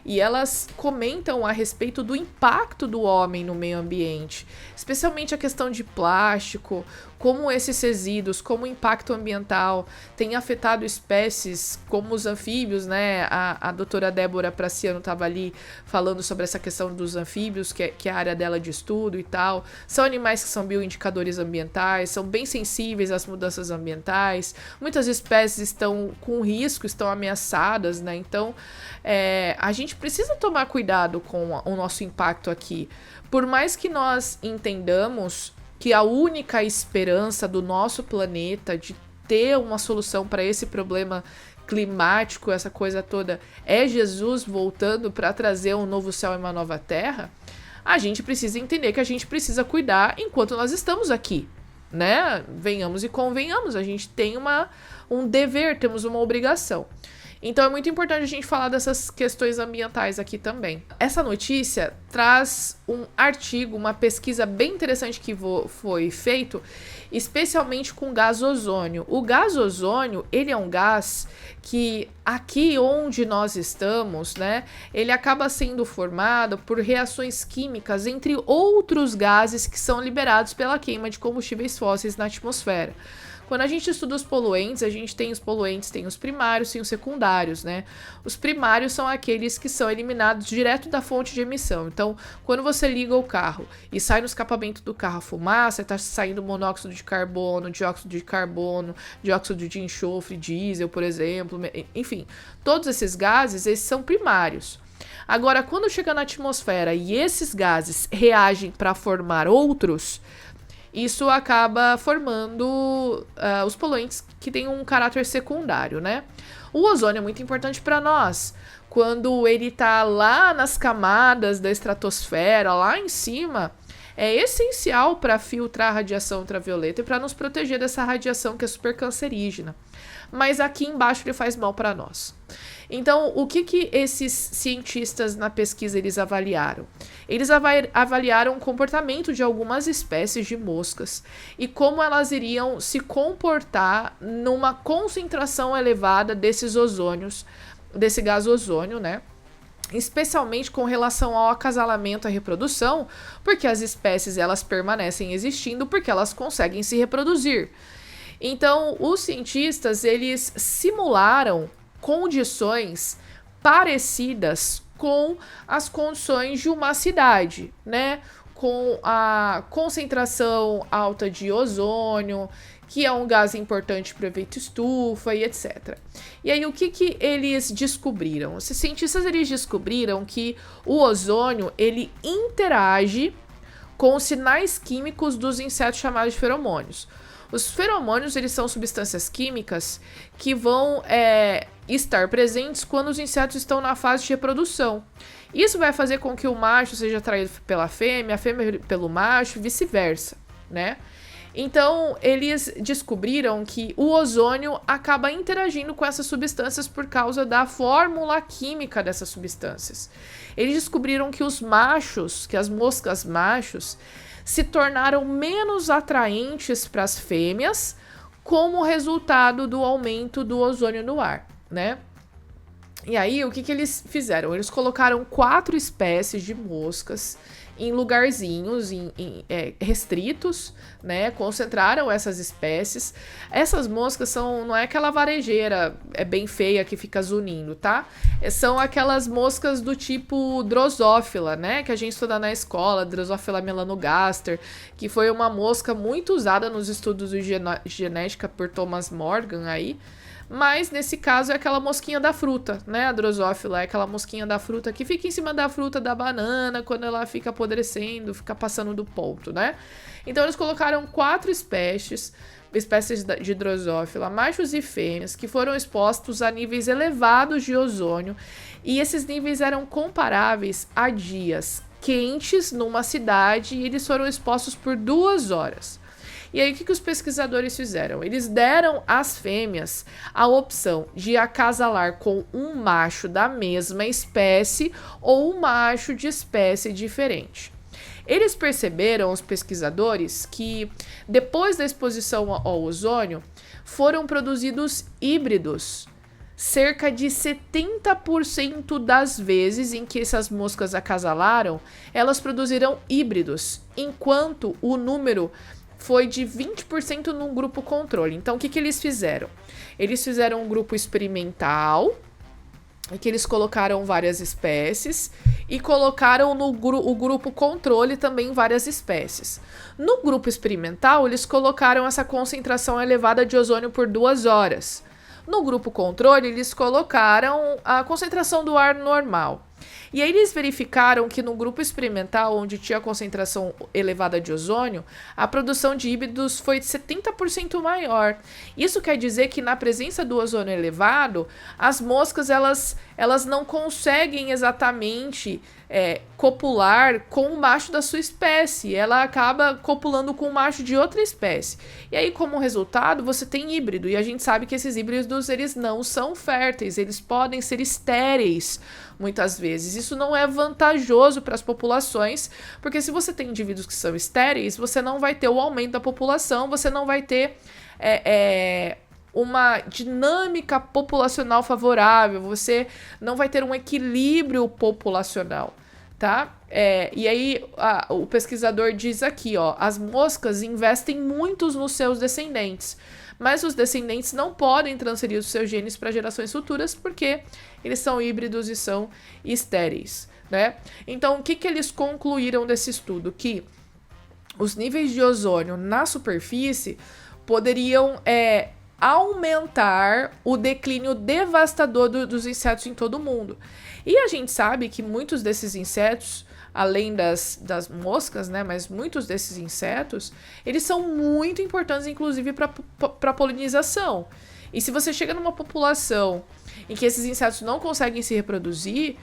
e elas comentam a respeito do impacto do homem no meio ambiente, especialmente a questão de plástico, como esses resíduos, como o impacto ambiental tem afetado espécies como os anfíbios, né? A doutora Débora Praciano estava ali falando sobre essa questão dos anfíbios, que é a área dela de estudo e tal. São animais que são bioindicadores ambientais, são bem sensíveis às mudanças ambientais. Muitas espécies estão com risco, estão ameaçadas, né? Então, a gente precisa tomar cuidado com o nosso impacto aqui. Por mais que nós entendamos que a única esperança do nosso planeta de ter uma solução para esse problema climático, essa coisa toda, é Jesus voltando para trazer um novo céu e uma nova terra, a gente precisa entender que a gente precisa cuidar enquanto nós estamos aqui, né? Venhamos e convenhamos, a gente tem um dever, temos uma obrigação. Então é muito importante a gente falar dessas questões ambientais aqui também. Essa notícia traz um artigo, uma pesquisa bem interessante que foi feito, especialmente com gás ozônio. O gás ozônio, ele é um gás que aqui onde nós estamos, né, ele acaba sendo formado por reações químicas entre outros gases que são liberados pela queima de combustíveis fósseis na atmosfera. Quando a gente estuda os poluentes, a gente tem os poluentes, tem os primários, tem os secundários, né? Os primários são aqueles que são eliminados direto da fonte de emissão. Então, quando você liga o carro e sai no escapamento do carro a fumaça, está saindo monóxido de carbono, dióxido de enxofre, diesel, por exemplo, enfim, todos esses gases, esses são primários. Agora, quando chega na atmosfera e esses gases reagem para formar outros, isso acaba formando os poluentes que têm um caráter secundário, né? O ozônio é muito importante para nós. Quando ele está lá nas camadas da estratosfera, lá em cima, é essencial para filtrar a radiação ultravioleta e para nos proteger dessa radiação que é super cancerígena. Mas aqui embaixo ele faz mal para nós. Então, o que esses cientistas na pesquisa eles avaliaram? Eles avaliaram o comportamento de algumas espécies de moscas e como elas iriam se comportar numa concentração elevada desses ozônios, desse gás ozônio, né? Especialmente com relação ao acasalamento e à reprodução, porque as espécies elas permanecem existindo porque elas conseguem se reproduzir. Então, os cientistas eles simularam condições parecidas com as condições de uma cidade, né? Com a concentração alta de ozônio, que é um gás importante para o efeito estufa e etc. E aí, o que eles descobriram? Os cientistas eles descobriram que o ozônio ele interage com os sinais químicos dos insetos chamados de feromônios. Os feromônios, eles são substâncias químicas que vão estar presentes quando os insetos estão na fase de reprodução. Isso vai fazer com que o macho seja atraído pela fêmea, a fêmea pelo macho e vice-versa, né? Então, eles descobriram que o ozônio acaba interagindo com essas substâncias por causa da fórmula química dessas substâncias. Eles descobriram que os machos, que as moscas machos, se tornaram menos atraentes para as fêmeas como resultado do aumento do ozônio no ar, né? E aí, o que eles fizeram? Eles colocaram 4 espécies de moscas em lugarzinhos restritos, né? Concentraram essas espécies. Essas moscas não é aquela varejeira bem feia que fica zunindo, tá? São aquelas moscas do tipo Drosophila, né? Que a gente estuda na escola, Drosophila melanogaster, que foi uma mosca muito usada nos estudos de genética por Thomas Morgan aí. Mas, nesse caso, é aquela mosquinha da fruta, né? A Drosophila é aquela mosquinha da fruta que fica em cima da fruta da banana quando ela fica apodrecendo, fica passando do ponto, né? Então, eles colocaram 4 espécies de Drosophila, machos e fêmeas, que foram expostos a níveis elevados de ozônio. E esses níveis eram comparáveis a dias quentes numa cidade e eles foram expostos por 2 horas. E aí, o que os pesquisadores fizeram? Eles deram às fêmeas a opção de acasalar com um macho da mesma espécie ou um macho de espécie diferente. Eles perceberam, os pesquisadores, que depois da exposição ao ozônio, foram produzidos híbridos. Cerca de 70% das vezes em que essas moscas acasalaram, elas produziram híbridos, enquanto o número foi de 20% no grupo controle. Então, o que eles fizeram? Eles fizeram um grupo experimental, em que eles colocaram várias espécies, e colocaram o grupo controle também várias espécies. No grupo experimental, eles colocaram essa concentração elevada de ozônio por 2 horas. No grupo controle, eles colocaram a concentração do ar normal. E aí eles verificaram que no grupo experimental, onde tinha concentração elevada de ozônio, a produção de híbridos foi de 70% maior. Isso quer dizer que na presença do ozônio elevado, as moscas elas não conseguem exatamente copular com o macho da sua espécie. Ela acaba copulando com o macho de outra espécie. E aí, como resultado, você tem híbrido. E a gente sabe que esses híbridos eles não são férteis, eles podem ser estéreis muitas vezes. Isso não é vantajoso para as populações, porque se você tem indivíduos que são estéreis, você não vai ter o aumento da população, você não vai ter uma dinâmica populacional favorável, você não vai ter um equilíbrio populacional, tá? E aí o pesquisador diz aqui, ó, as moscas investem muito nos seus descendentes, mas os descendentes não podem transferir os seus genes para gerações futuras porque eles são híbridos e são estéreis, né? Então, o que eles concluíram desse estudo? Que os níveis de ozônio na superfície poderiam aumentar o declínio devastador dos insetos em todo o mundo. E a gente sabe que muitos desses insetos, além das moscas, né, mas muitos desses insetos, eles são muito importantes, inclusive, para a polinização. E se você chega numa população em que esses insetos não conseguem se reproduzir,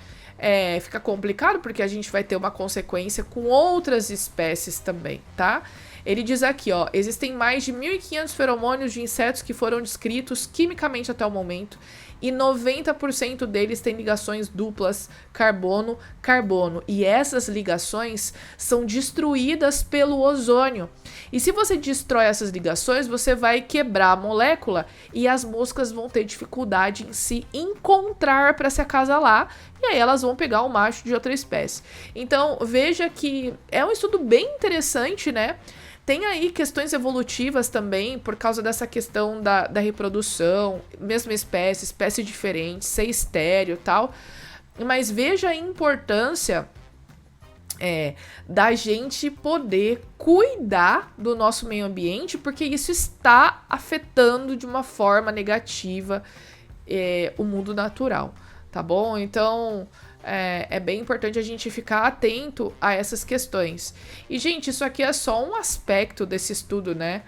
fica complicado, porque a gente vai ter uma consequência com outras espécies também, tá? Ele diz aqui, ó, existem mais de 1.500 feromônios de insetos que foram descritos quimicamente até o momento e 90% deles têm ligações duplas carbono-carbono. E essas ligações são destruídas pelo ozônio. E se você destrói essas ligações, você vai quebrar a molécula e as moscas vão ter dificuldade em se encontrar para se acasalar. E aí elas vão pegar um macho de outra espécie. Então, veja que é um estudo bem interessante, né? Tem aí questões evolutivas também, por causa dessa questão da reprodução, mesma espécie diferente, ser estéreo e tal. Mas veja a importância da gente poder cuidar do nosso meio ambiente, porque isso está afetando de uma forma negativa o mundo natural, tá bom? Então, é bem importante a gente ficar atento a essas questões. E, gente, isso aqui é só um aspecto desse estudo, né?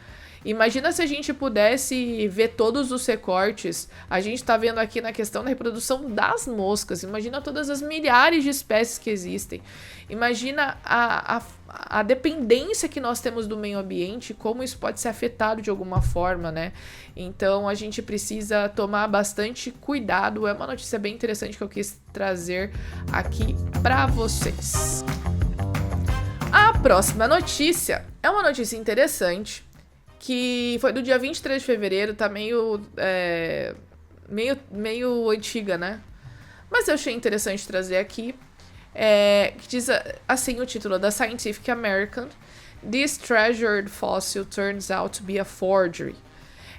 Imagina se a gente pudesse ver todos os recortes. A gente tá vendo aqui na questão da reprodução das moscas. Imagina todas as milhares de espécies que existem. Imagina a dependência que nós temos do meio ambiente, como isso pode ser afetado de alguma forma, né? Então a gente precisa tomar bastante cuidado. É uma notícia bem interessante que eu quis trazer aqui para vocês. A próxima notícia é uma notícia interessante, que foi do dia 23 de fevereiro, tá meio antiga, né? Mas eu achei interessante trazer aqui. que diz assim o título da Scientific American: This treasured fossil turns out to be a forgery.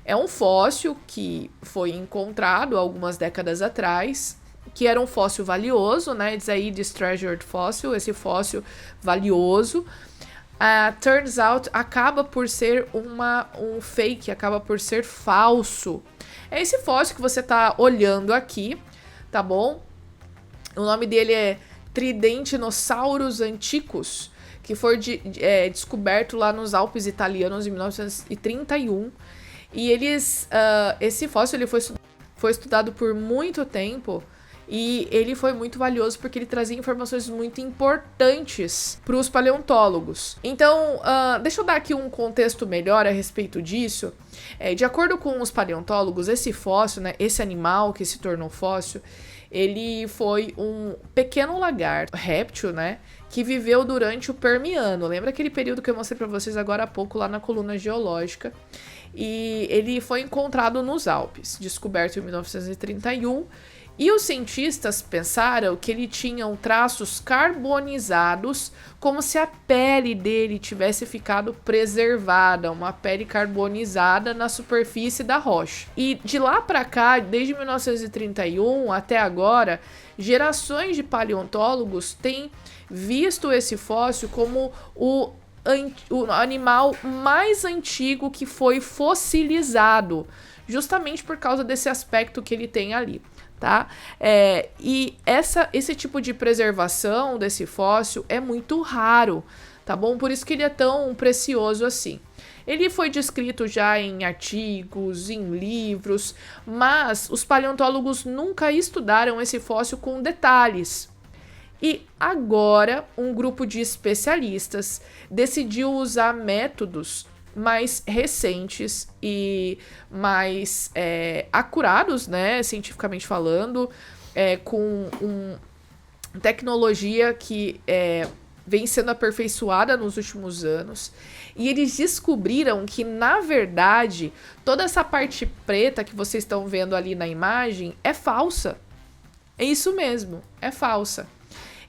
É um fóssil que foi encontrado algumas décadas atrás, que era um fóssil valioso, né? Diz aí, this treasured fossil, esse fóssil valioso. Turns out, acaba por ser um fake, acaba por ser falso. É esse fóssil que você tá olhando aqui, tá bom? O nome dele é Tridentinosaurus antiquus, que foi descoberto lá nos Alpes italianos em 1931. E esse fóssil ele foi estudado por muito tempo e ele foi muito valioso porque ele trazia informações muito importantes para os paleontólogos. Então, deixa eu dar aqui um contexto melhor a respeito disso. De acordo com os paleontólogos, esse fóssil, né, esse animal que se tornou fóssil, ele foi um pequeno lagarto, réptil, né, que viveu durante o Permiano. Lembra aquele período que eu mostrei para vocês agora há pouco lá na coluna geológica? E ele foi encontrado nos Alpes, descoberto em 1931. E os cientistas pensaram que ele tinha traços carbonizados, como se a pele dele tivesse ficado preservada, uma pele carbonizada na superfície da rocha. E de lá para cá, desde 1931 até agora, gerações de paleontólogos têm visto esse fóssil como o animal mais antigo que foi fossilizado, justamente por causa desse aspecto que ele tem ali. Tá? E esse tipo de preservação desse fóssil é muito raro, tá bom? Por isso que ele é tão precioso assim. Ele foi descrito já em artigos, em livros, mas os paleontólogos nunca estudaram esse fóssil com detalhes. E agora, um grupo de especialistas decidiu usar métodos mais recentes e mais acurados, né, cientificamente falando, com tecnologia que vem sendo aperfeiçoada nos últimos anos. E eles descobriram que, na verdade, toda essa parte preta que vocês estão vendo ali na imagem é falsa. É isso mesmo, é falsa.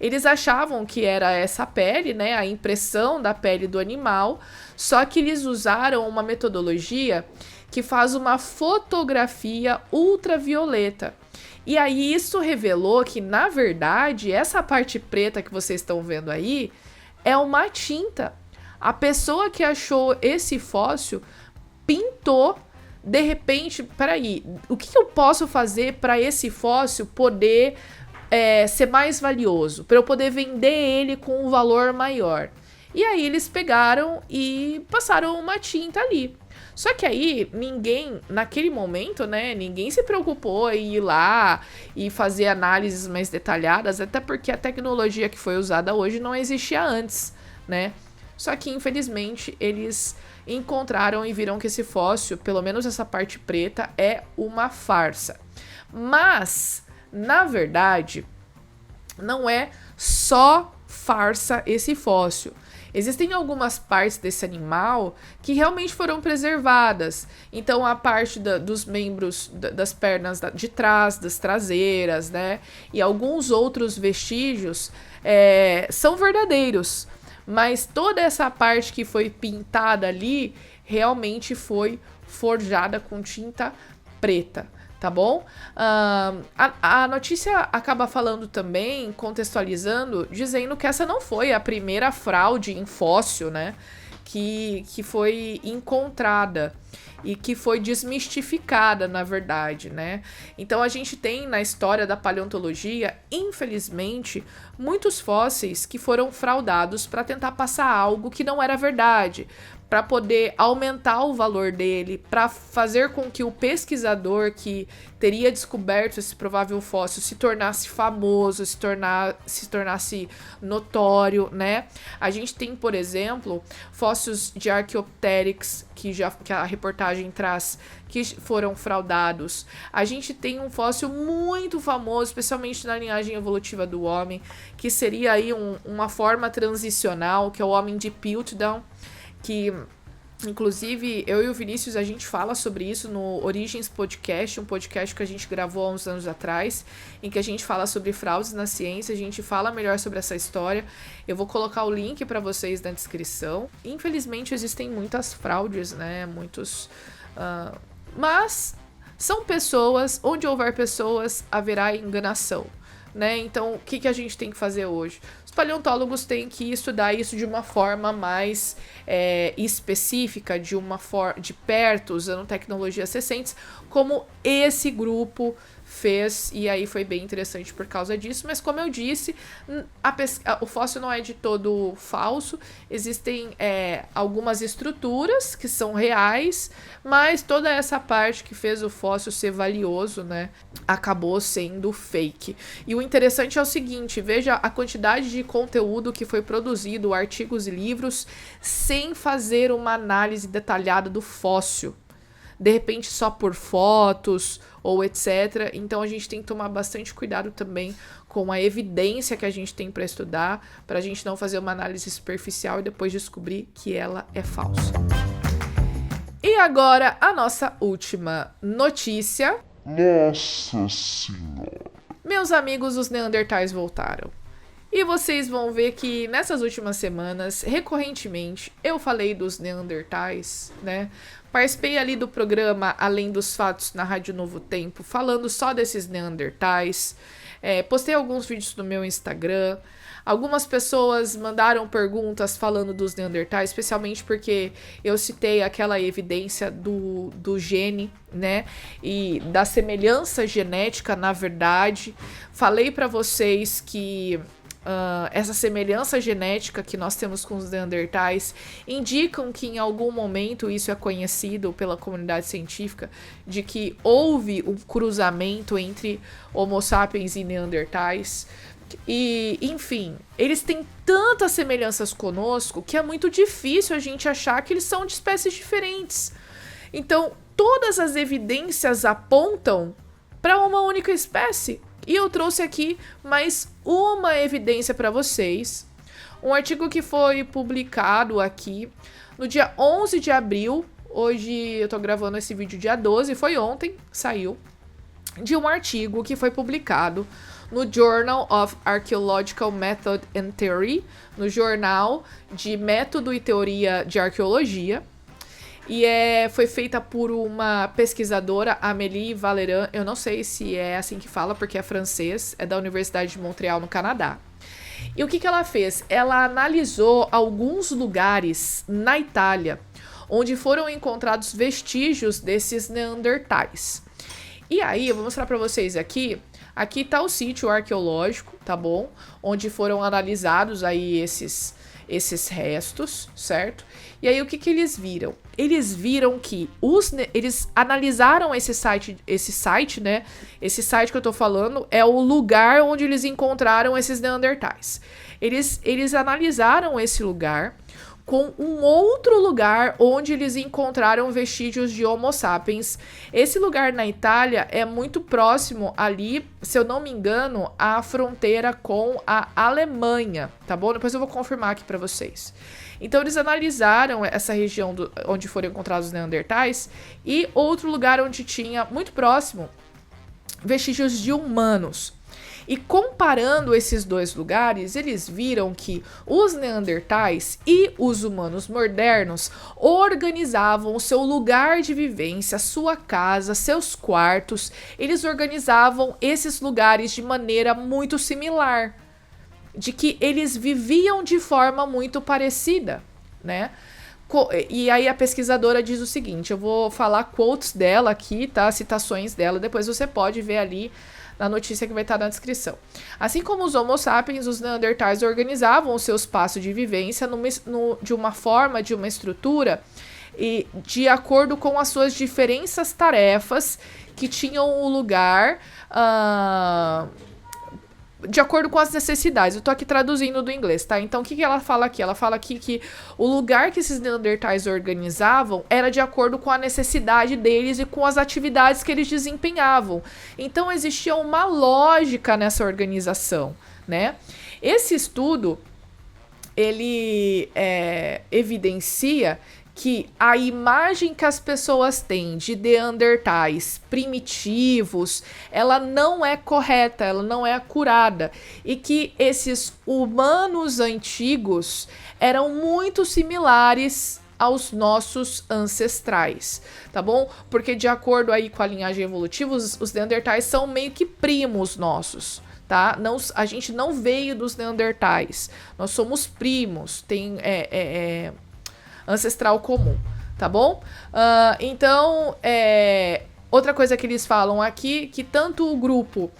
Eles achavam que era essa pele, né, a impressão da pele do animal, só que eles usaram uma metodologia que faz uma fotografia ultravioleta. E aí isso revelou que, na verdade, essa parte preta que vocês estão vendo aí é uma tinta. A pessoa que achou esse fóssil pintou, de repente, peraí, o que eu posso fazer para esse fóssil poder ser mais valioso, para eu poder vender ele com um valor maior? E aí eles pegaram e passaram uma tinta ali. Só que aí ninguém, naquele momento, né, ninguém se preocupou em ir lá e fazer análises mais detalhadas, até porque a tecnologia que foi usada hoje não existia antes, né? Só que, infelizmente, eles encontraram e viram que esse fóssil, pelo menos essa parte preta, é uma farsa. Mas, na verdade, não é só farsa esse fóssil. Existem algumas partes desse animal que realmente foram preservadas. Então, a parte dos membros das pernas de trás, das traseiras, né? E alguns outros vestígios são verdadeiros. Mas toda essa parte que foi pintada ali realmente foi forjada com tinta preta. Tá bom? A notícia acaba falando também, contextualizando, dizendo que essa não foi a primeira fraude em fóssil, né? Que foi encontrada e que foi desmistificada, na verdade, né? Então a gente tem na história da paleontologia, infelizmente, muitos fósseis que foram fraudados para tentar passar algo que não era verdade, para poder aumentar o valor dele, para fazer com que o pesquisador que teria descoberto esse provável fóssil se tornasse famoso, se tornasse notório, né? A gente tem, por exemplo, fósseis de Archaeopteryx, que a reportagem traz, que foram fraudados. A gente tem um fóssil muito famoso, especialmente na linhagem evolutiva do homem, que seria aí uma forma transicional, que é o homem de Piltdown, que Inclusive, eu e o Vinícius, a gente fala sobre isso no Origens Podcast, um podcast que a gente gravou há uns anos atrás, em que a gente fala sobre fraudes na ciência, a gente fala melhor sobre essa história. Eu vou colocar o link para vocês na descrição. Infelizmente, existem muitas fraudes, né? Mas são pessoas, onde houver pessoas, haverá enganação, né? Então, o que a gente tem que fazer hoje? Os paleontólogos têm que estudar isso de uma forma mais específica, de perto, usando tecnologias recentes, como esse grupo fez, e aí foi bem interessante por causa disso. Mas como eu disse, o fóssil não é de todo falso, existem algumas estruturas que são reais, mas toda essa parte que fez o fóssil ser valioso, né, acabou sendo fake. E o interessante é o seguinte, veja a quantidade de conteúdo que foi produzido, artigos e livros, sem fazer uma análise detalhada do fóssil. De repente só por fotos ou etc. Então a gente tem que tomar bastante cuidado também com a evidência que a gente tem para estudar, para a gente não fazer uma análise superficial e depois descobrir que ela é falsa. E agora a nossa última notícia. Nossa Senhora! Meus amigos, os Neandertais voltaram. E vocês vão ver que nessas últimas semanas, recorrentemente, eu falei dos Neandertais, né? Participei ali do programa Além dos Fatos na Rádio Novo Tempo, falando só desses Neandertais. Postei alguns vídeos no meu Instagram. Algumas pessoas mandaram perguntas falando dos Neandertais, especialmente porque eu citei aquela evidência do gene, né? E da semelhança genética, na verdade. Falei para vocês que essa semelhança genética que nós temos com os Neandertais indicam que em algum momento, isso é conhecido pela comunidade científica, de que houve um cruzamento entre Homo sapiens e Neandertais. E, enfim, eles têm tantas semelhanças conosco que é muito difícil a gente achar que eles são de espécies diferentes. Então, todas as evidências apontam para uma única espécie. E eu trouxe aqui mais uma evidência para vocês. Um artigo que foi publicado aqui no dia 11 de abril. Hoje eu tô gravando esse vídeo dia 12, foi ontem, saiu. De um artigo que foi publicado no Journal of Archaeological Method and Theory, no jornal de método e teoria de arqueologia. E foi feita por uma pesquisadora, Amélie Valleran, eu não sei se é assim que fala, porque é francês, é da Universidade de Montreal, no Canadá. E o que ela fez? Ela analisou alguns lugares na Itália, onde foram encontrados vestígios desses Neandertais. E aí, eu vou mostrar para vocês aqui. Aqui tá o sítio arqueológico, tá bom? Onde foram analisados aí esses restos, certo? E aí o que eles viram? Eles viram que eles analisaram esse site, né? Esse site que eu tô falando é o lugar onde eles encontraram esses Neandertais. Eles analisaram esse lugar com um outro lugar onde eles encontraram vestígios de Homo sapiens. Esse lugar na Itália é muito próximo ali, se eu não me engano, à fronteira com a Alemanha, tá bom? Depois eu vou confirmar aqui para vocês. Então eles analisaram essa região onde foram encontrados os Neandertais e outro lugar onde tinha, muito próximo, vestígios de humanos. E comparando esses dois lugares, eles viram que os Neandertais e os humanos modernos organizavam o seu lugar de vivência, sua casa, seus quartos. Eles organizavam esses lugares de maneira muito similar, de que eles viviam de forma muito parecida, né? E aí a pesquisadora diz o seguinte, eu vou falar quotes dela aqui, tá? Citações dela, depois você pode ver ali na notícia que vai estar na descrição. Assim como os Homo sapiens, os Neandertais organizavam o seu espaço de vivência de uma forma, de uma estrutura, e de acordo com as suas diferentes tarefas que tinham o lugar, de acordo com as necessidades. Eu tô aqui traduzindo do inglês, tá? Então, o que ela fala aqui? Ela fala aqui que o lugar que esses Neandertais organizavam era de acordo com a necessidade deles e com as atividades que eles desempenhavam. Então, existia uma lógica nessa organização, né? Esse estudo, ele evidencia que a imagem que as pessoas têm de neandertais primitivos, ela não é correta, ela não é acurada, e que esses humanos antigos eram muito similares aos nossos ancestrais, tá bom? Porque de acordo aí com a linhagem evolutiva, os neandertais são meio que primos nossos, tá? Não, a gente não veio dos neandertais, nós somos primos, tem ancestral comum, tá bom? Então, outra coisa que eles falam aqui, que tanto o grupo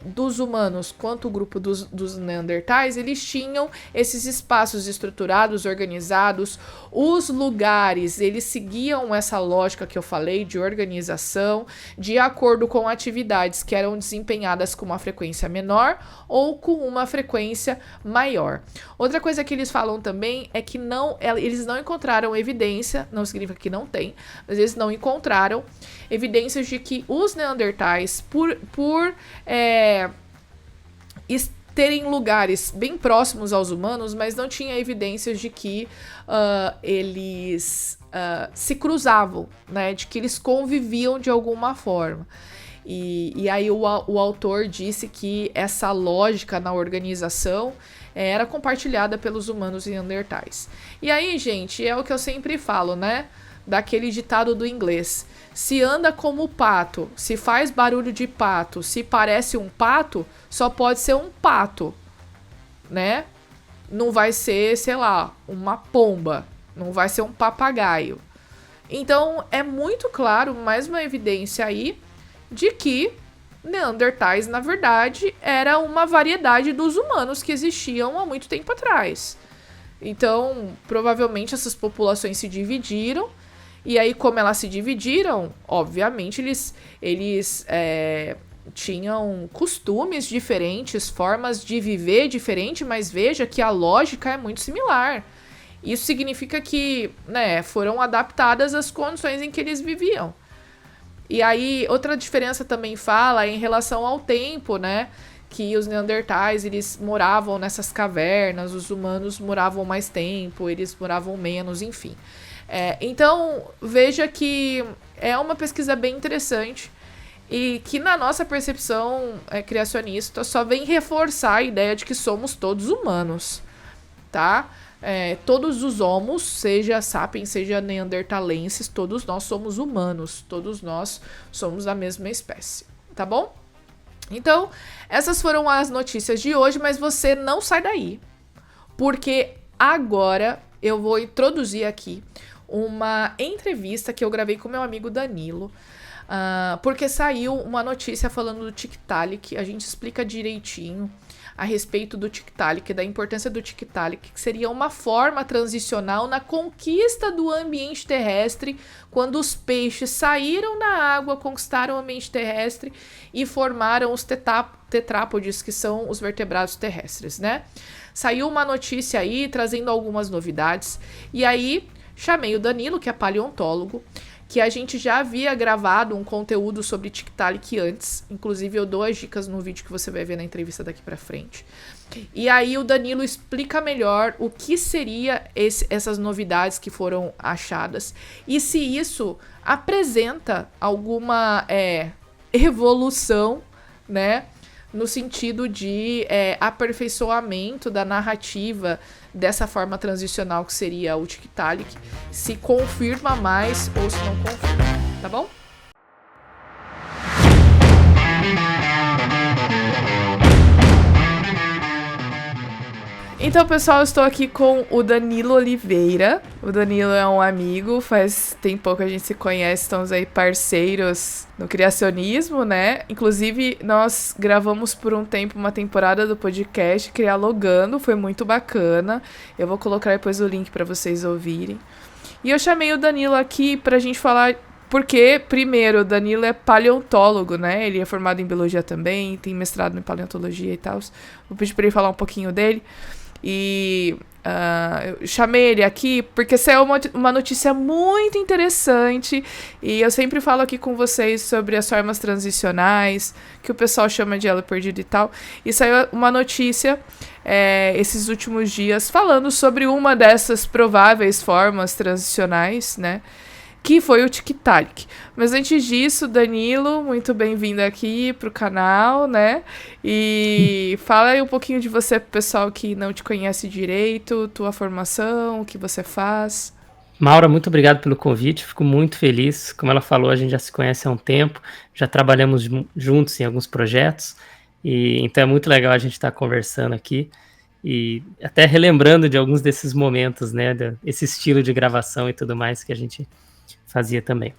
dos humanos quanto o grupo dos neandertais, eles tinham esses espaços estruturados, organizados, os lugares, eles seguiam essa lógica que eu falei de organização, de acordo com atividades que eram desempenhadas com uma frequência menor ou com uma frequência maior. Outra coisa que eles falam também é que eles não encontraram evidência, não significa que não tem, mas eles não encontraram evidências de que os neandertais, por terem lugares bem próximos aos humanos, mas não tinha evidências de que eles se cruzavam, né? De que eles conviviam de alguma forma. E aí o autor disse que essa lógica na organização era compartilhada pelos humanos e neandertais. E aí, gente, é o que eu sempre falo, né? Daquele ditado do inglês. Se anda como pato, se faz barulho de pato, se parece um pato, só pode ser um pato, né? Não vai ser, sei lá, uma pomba, não vai ser um papagaio. Então, é muito claro, mais uma evidência aí, de que neandertais, na verdade, era uma variedade dos humanos que existiam há muito tempo atrás. Então, provavelmente essas populações se dividiram. E aí, como elas se dividiram, obviamente, eles tinham costumes diferentes, formas de viver diferentes, mas veja que a lógica é muito similar. Isso significa que, né, foram adaptadas às condições em que eles viviam. E aí, outra diferença também fala em relação ao tempo, né? Que os neandertais, eles moravam nessas cavernas, os humanos moravam mais tempo, eles moravam menos, enfim. Então, veja que é uma pesquisa bem interessante e que na nossa percepção criacionista só vem reforçar a ideia de que somos todos humanos, tá? Todos os homos, seja sapiens, seja neandertalenses, todos nós somos humanos, todos nós somos da mesma espécie, tá bom? Então, essas foram as notícias de hoje, mas você não sai daí, porque agora eu vou introduzir aqui uma entrevista que eu gravei com meu amigo Danilo, porque saiu uma notícia falando do Tiktaalik. A gente explica direitinho a respeito do Tiktaalik, da importância do Tiktaalik, que seria uma forma transicional na conquista do ambiente terrestre, quando os peixes saíram da água, conquistaram o ambiente terrestre e formaram os tetrápodes, que são os vertebrados terrestres, né? Saiu uma notícia aí, trazendo algumas novidades, e aí chamei o Danilo, que é paleontólogo, que a gente já havia gravado um conteúdo sobre Tiktaalik antes, inclusive eu dou as dicas no vídeo que você vai ver na entrevista daqui pra frente. E aí o Danilo explica melhor o que seria essas novidades que foram achadas e se isso apresenta alguma evolução, né, no sentido de aperfeiçoamento da narrativa dessa forma transicional que seria o Tiktaalik, se confirma mais ou se não confirma, tá bom? Então, pessoal, eu estou aqui com o Danilo Oliveira. O Danilo é um amigo, faz tempo que a gente se conhece, estamos aí parceiros no criacionismo, né? Inclusive, nós gravamos por um tempo uma temporada do podcast Crialogando, foi muito bacana. Eu vou colocar depois o link para vocês ouvirem. E eu chamei o Danilo aqui pra gente falar, porque, primeiro, o Danilo é paleontólogo, né? Ele é formado em biologia também, tem mestrado em paleontologia e tal. Vou pedir pra ele falar um pouquinho dele. E eu chamei ele aqui porque essa é uma notícia muito interessante e eu sempre falo aqui com vocês sobre as formas transicionais, que o pessoal chama de elo perdido e tal. E saiu uma notícia esses últimos dias falando sobre uma dessas prováveis formas transicionais, né? Que foi o Tiktaalik. Mas antes disso, Danilo, muito bem-vindo aqui pro canal, né? E fala aí um pouquinho de você pro pessoal que não te conhece direito, tua formação, o que você faz. Maura, muito obrigado pelo convite, fico muito feliz. Como ela falou, a gente já se conhece há um tempo, já trabalhamos juntos em alguns projetos, e então é muito legal a gente estar conversando aqui, e até relembrando de alguns desses momentos, né, esse estilo de gravação e tudo mais que a gente fazia também.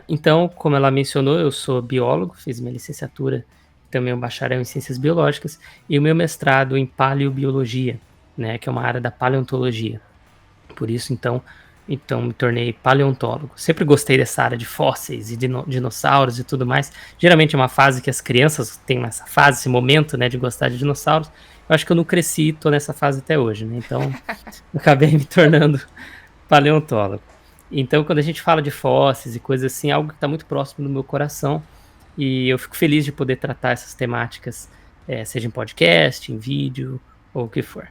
Então, como ela mencionou, eu sou biólogo, fiz minha licenciatura, também um bacharel em ciências biológicas, e o meu mestrado em paleobiologia, né, que é uma área da paleontologia. Por isso, então me tornei paleontólogo. Sempre gostei dessa área de fósseis e de dinossauros e tudo mais. Geralmente é uma fase que as crianças têm essa fase, esse momento, né, de gostar de dinossauros. Eu acho que eu não cresci e tô nessa fase até hoje, né? Então, acabei me tornando paleontólogo. Então, quando a gente fala de fósseis e coisas assim, é algo que está muito próximo do meu coração, e eu fico feliz de poder tratar essas temáticas, seja em podcast, em vídeo, ou o que for.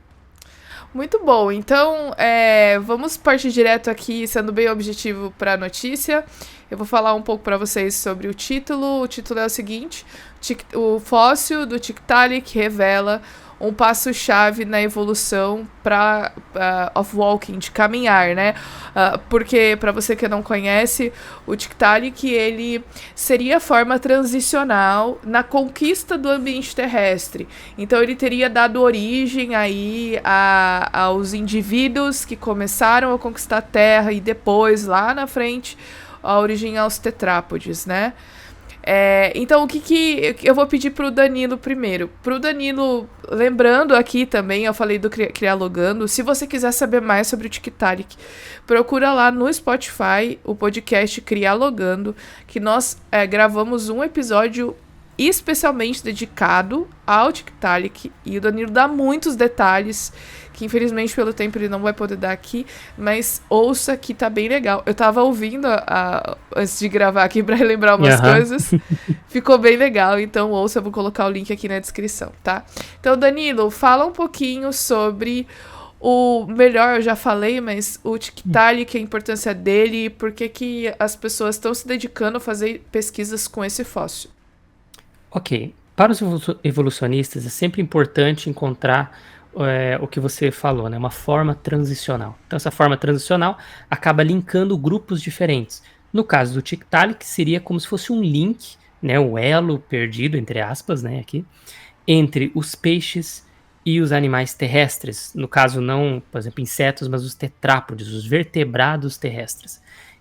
Muito bom, então vamos partir direto aqui, sendo bem objetivo para a notícia. Eu vou falar um pouco para vocês sobre o título. O título é o seguinte: o fóssil do Tiktaalik revela um passo-chave na evolução of walking, de caminhar, né? Porque, para você que não conhece, o Tiktaalik, ele seria a forma transicional na conquista do ambiente terrestre. Então, ele teria dado origem aí aos indivíduos que começaram a conquistar a Terra e depois, lá na frente, a origem aos tetrápodes, né? Então, o que eu vou pedir pro Danilo primeiro? Pro Danilo, lembrando aqui também, eu falei do Crialogando, se você quiser saber mais sobre o Tiktaalik, procura lá no Spotify o podcast Crialogando, que nós gravamos um episódio especialmente dedicado ao Tiktaalik, e o Danilo dá muitos detalhes, que infelizmente pelo tempo ele não vai poder dar aqui, mas ouça que tá bem legal. Eu tava ouvindo antes de gravar aqui pra relembrar umas coisas, ficou bem legal, então ouça, eu vou colocar o link aqui na descrição, tá? Então, Danilo, fala um pouquinho sobre o melhor, eu já falei, mas o Tiktaalik, a importância dele, e por que as pessoas estão se dedicando a fazer pesquisas com esse fóssil. Ok, para os evolucionistas é sempre importante encontrar o que você falou, né? Uma forma transicional. Então, essa forma transicional acaba linkando grupos diferentes. No caso do Tiktaalik, seria como se fosse um link, né? Um elo perdido, entre aspas, né? Aqui, entre os peixes e os animais terrestres. No caso, não, por exemplo, insetos, mas os tetrápodes, os vertebrados terrestres.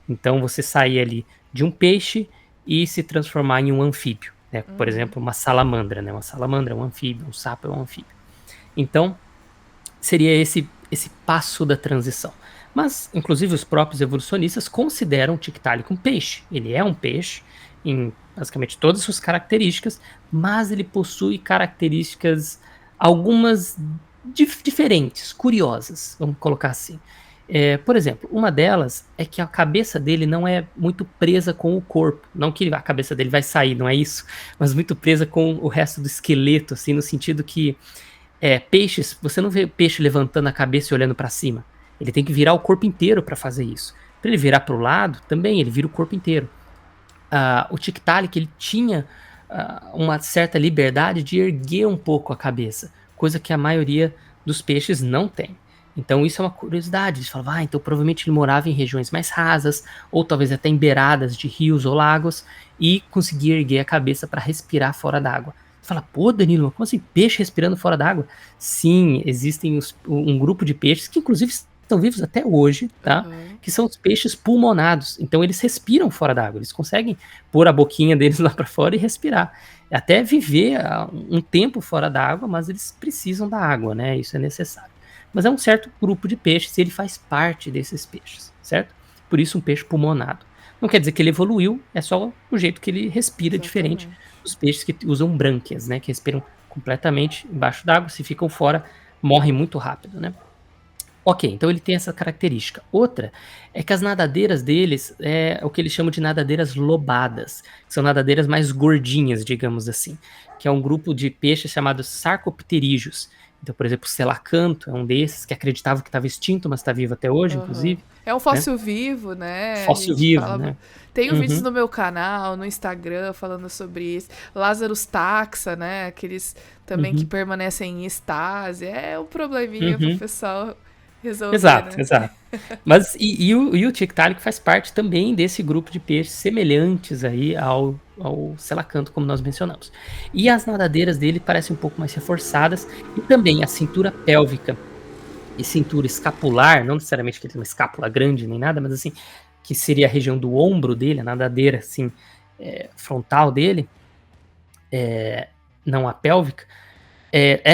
Então, você sair ali de um peixe e se transformar em um anfíbio, né? Por exemplo, uma salamandra, né? Uma salamandra é um anfíbio, um sapo é um anfíbio. Então, seria esse passo da transição. Mas, inclusive, os próprios evolucionistas consideram o Tiktaalik um peixe. Ele é um peixe em basicamente todas as suas características, mas ele possui características algumas diferentes, curiosas, vamos colocar assim. Por exemplo, uma delas é que a cabeça dele não é muito presa com o corpo. Não que a cabeça dele vai sair, não é isso, mas muito presa com o resto do esqueleto, assim, no sentido que peixes, você não vê peixe levantando a cabeça e olhando para cima. Ele tem que virar o corpo inteiro para fazer isso. Para ele virar para o lado, também ele vira o corpo inteiro. O Tiktaalik, ele tinha uma certa liberdade de erguer um pouco a cabeça, coisa que a maioria dos peixes não tem. Então isso é uma curiosidade. Eles falavam, então provavelmente ele morava em regiões mais rasas, ou talvez até em beiradas de rios ou lagos, e conseguia erguer a cabeça para respirar fora d'água. Você fala, pô, Danilo, como assim, peixe respirando fora d'água? Sim, existem um grupo de peixes que inclusive estão vivos até hoje, tá? Que são os peixes pulmonados. Então eles respiram fora d'água, eles conseguem pôr a boquinha deles lá para fora e respirar. Até viver um tempo fora d'água, mas eles precisam da água, né? Isso é necessário. Mas é um certo grupo de peixes e ele faz parte desses peixes, certo? Por isso um peixe pulmonado. Não quer dizer que ele evoluiu, é só o jeito que ele respira. Exatamente. Diferente dos peixes que usam brânquias, né? Que respiram completamente embaixo d'água, se ficam fora, morrem muito rápido, né? Ok, então ele tem essa característica. Outra é que as nadadeiras deles é o que eles chamam de nadadeiras lobadas, que são nadadeiras mais gordinhas, digamos assim, que é um grupo de peixes chamados sarcopterídeos. Então, por exemplo, o selacanto é um desses que acreditava que estava extinto, mas está vivo até hoje, Aham. inclusive, É um né? fóssil vivo, né? A Fóssil gente vivo, fala. né? Tenho vídeos Uhum, no meu canal, no Instagram, falando sobre isso. Lazarus taxa, né? Aqueles também que uhum, permanecem em estase. É um probleminha pro uhum. pessoal resolver, Exato, né? exato. Mas e o Tiktaalik faz parte também desse grupo de peixes semelhantes aí ao selacanto, como nós mencionamos. E as nadadeiras dele parecem um pouco mais reforçadas, e também a cintura pélvica e cintura escapular, não necessariamente que ele tem uma escápula grande nem nada, mas assim, que seria a região do ombro dele, a nadadeira assim, frontal dele, não a pélvica.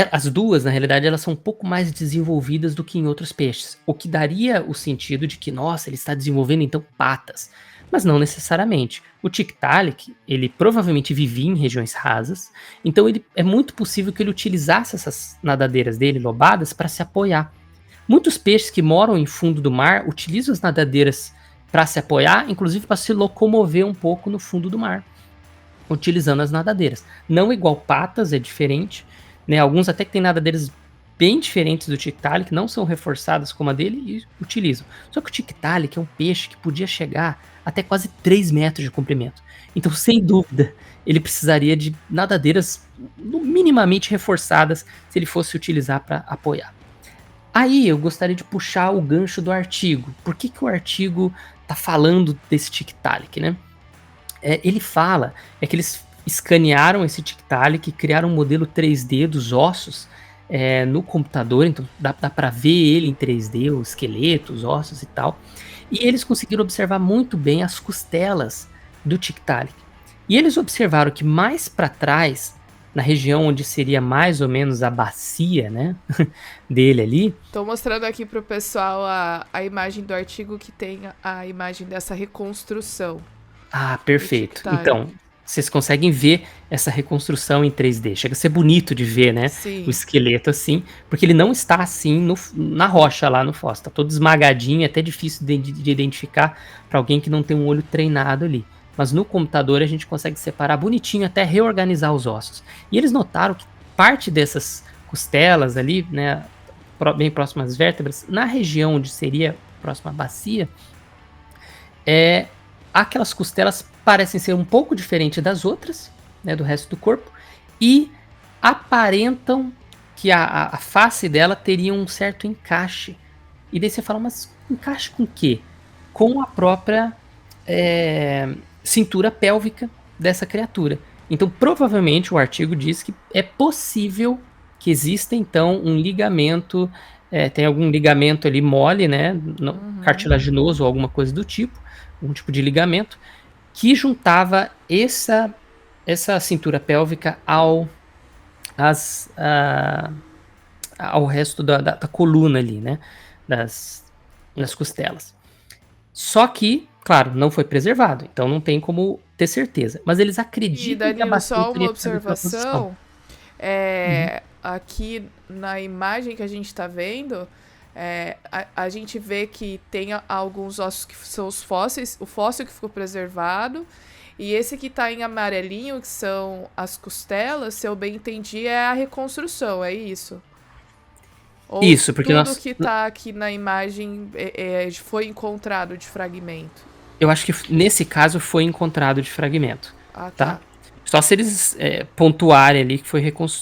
As duas, na realidade, elas são um pouco mais desenvolvidas do que em outros peixes, o que daria o sentido de que, nossa, ele está desenvolvendo então patas, mas não necessariamente. O Tiktaalik, ele provavelmente vivia em regiões rasas, então é muito possível que ele utilizasse essas nadadeiras dele, lobadas, para se apoiar. Muitos peixes que moram em fundo do mar utilizam as nadadeiras para se apoiar, inclusive para se locomover um pouco no fundo do mar, utilizando as nadadeiras. Não igual patas, é diferente, né? Alguns até que têm nadadeiras bem diferentes do Tiktaalik, não são reforçadas como a dele e utilizam. Só que o Tiktaalik é um peixe que podia chegar até quase 3 metros de comprimento. Então, sem dúvida, ele precisaria de nadadeiras minimamente reforçadas se ele fosse utilizar para apoiar. Aí eu gostaria de puxar o gancho do artigo. Por que, que o artigo está falando desse Tiktaalik, né? Ele fala que eles escanearam esse Tiktaalik, criaram um modelo 3D dos ossos no computador, então dá para ver ele em 3D, o esqueleto, os ossos e tal. E eles conseguiram observar muito bem as costelas do Tiktaalik. E eles observaram que mais para trás, na região onde seria mais ou menos a bacia, né, dele ali. Tô mostrando aqui pro pessoal a imagem do artigo que tem a imagem dessa reconstrução Ah, do perfeito. Tiktaalik. Então, vocês conseguem ver essa reconstrução em 3D. Chega a ser bonito de ver, né? O Sim. esqueleto assim, porque ele não está assim na rocha lá no fóssil. Tá todo esmagadinho, é até difícil de identificar para alguém que não tem um olho treinado ali. Mas no computador a gente consegue separar bonitinho, até reorganizar os ossos. E eles notaram que parte dessas costelas ali, né, bem próximas às vértebras, na região onde seria a próxima bacia, é, aquelas costelas parecem ser um pouco diferentes das outras, né, do resto do corpo, e aparentam que a face dela teria um certo encaixe. E daí você fala, mas encaixe com o quê? Com a própria cintura pélvica dessa criatura. Então, provavelmente, o artigo diz que é possível que exista, então, um ligamento, tem algum ligamento ali mole, né, cartilaginoso ou alguma coisa do tipo, um tipo de ligamento, que juntava essa cintura pélvica ao resto da coluna ali, né, das costelas. Só que, claro, não foi preservado, então não tem como ter certeza. Mas eles E, acreditam que a Danilo, bacia só uma teria ficado naquela posição. observação. Uhum. Aqui na imagem que a gente tá vendo, a gente vê que tem alguns ossos que são os fósseis, o fóssil que ficou preservado, e esse que tá em amarelinho, que são as costelas, se eu bem entendi, é a reconstrução, é isso? Ou Isso, porque tudo que tá aqui na imagem foi encontrado de fragmento? eu acho que nesse caso foi encontrado de fragmento, Ah, tá? tá. Só se eles pontuarem ali que foi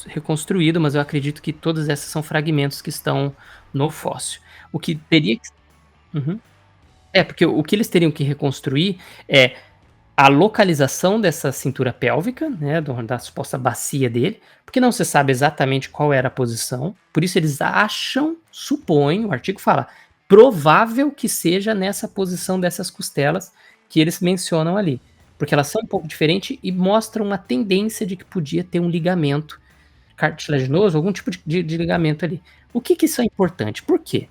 reconstruído, mas eu acredito que todas essas são fragmentos que estão no fóssil. O que teria que. Uhum. Porque o que eles teriam que reconstruir é a localização dessa cintura pélvica, né, da suposta bacia dele, porque não se sabe exatamente qual era a posição, por isso eles acham, supõem, o artigo fala, provável que seja nessa posição dessas costelas que eles mencionam ali, porque elas são um pouco diferentes e mostram uma tendência de que podia ter um ligamento cartilaginoso, algum tipo de ligamento ali. O que isso é importante? Por quê?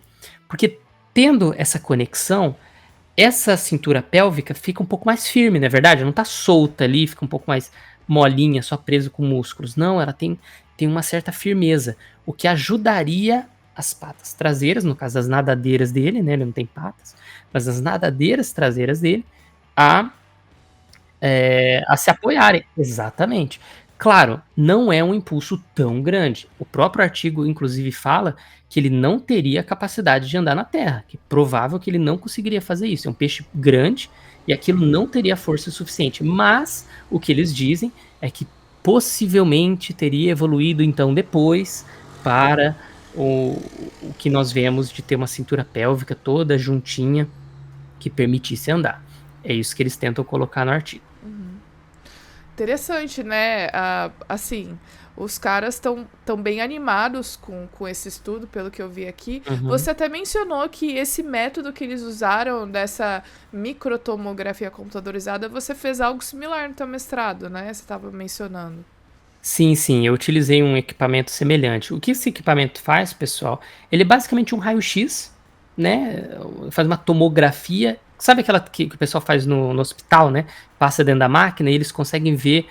Porque tendo essa conexão, essa cintura pélvica fica um pouco mais firme, não é verdade? Não tá solta ali, fica um pouco mais molinha, só preso com músculos. Não, ela tem tem uma certa firmeza, o que ajudaria as patas traseiras, no caso as nadadeiras dele, né, ele não tem patas, mas as nadadeiras traseiras dele, a a se apoiarem. Exatamente. Claro, não é um impulso tão grande. O próprio artigo, inclusive, fala que ele não teria capacidade de andar na terra, que é provável que ele não conseguiria fazer isso. É um peixe grande e aquilo não teria força suficiente. Mas o que eles dizem é que possivelmente teria evoluído então depois para o, o que nós vemos de ter uma cintura pélvica toda juntinha que permitisse andar. É isso que eles tentam colocar no artigo. Interessante, né? Assim, os caras estão bem animados com esse estudo, pelo que eu vi aqui. Uhum. Você até mencionou que esse método que eles usaram dessa microtomografia computadorizada, você fez algo similar no teu mestrado, né? Você estava mencionando. Sim, eu utilizei um equipamento semelhante. O que esse equipamento faz, pessoal? Ele é basicamente um raio-x, né? Faz uma tomografia. Sabe aquela que o pessoal faz no hospital, né? Passa dentro da máquina e eles conseguem ver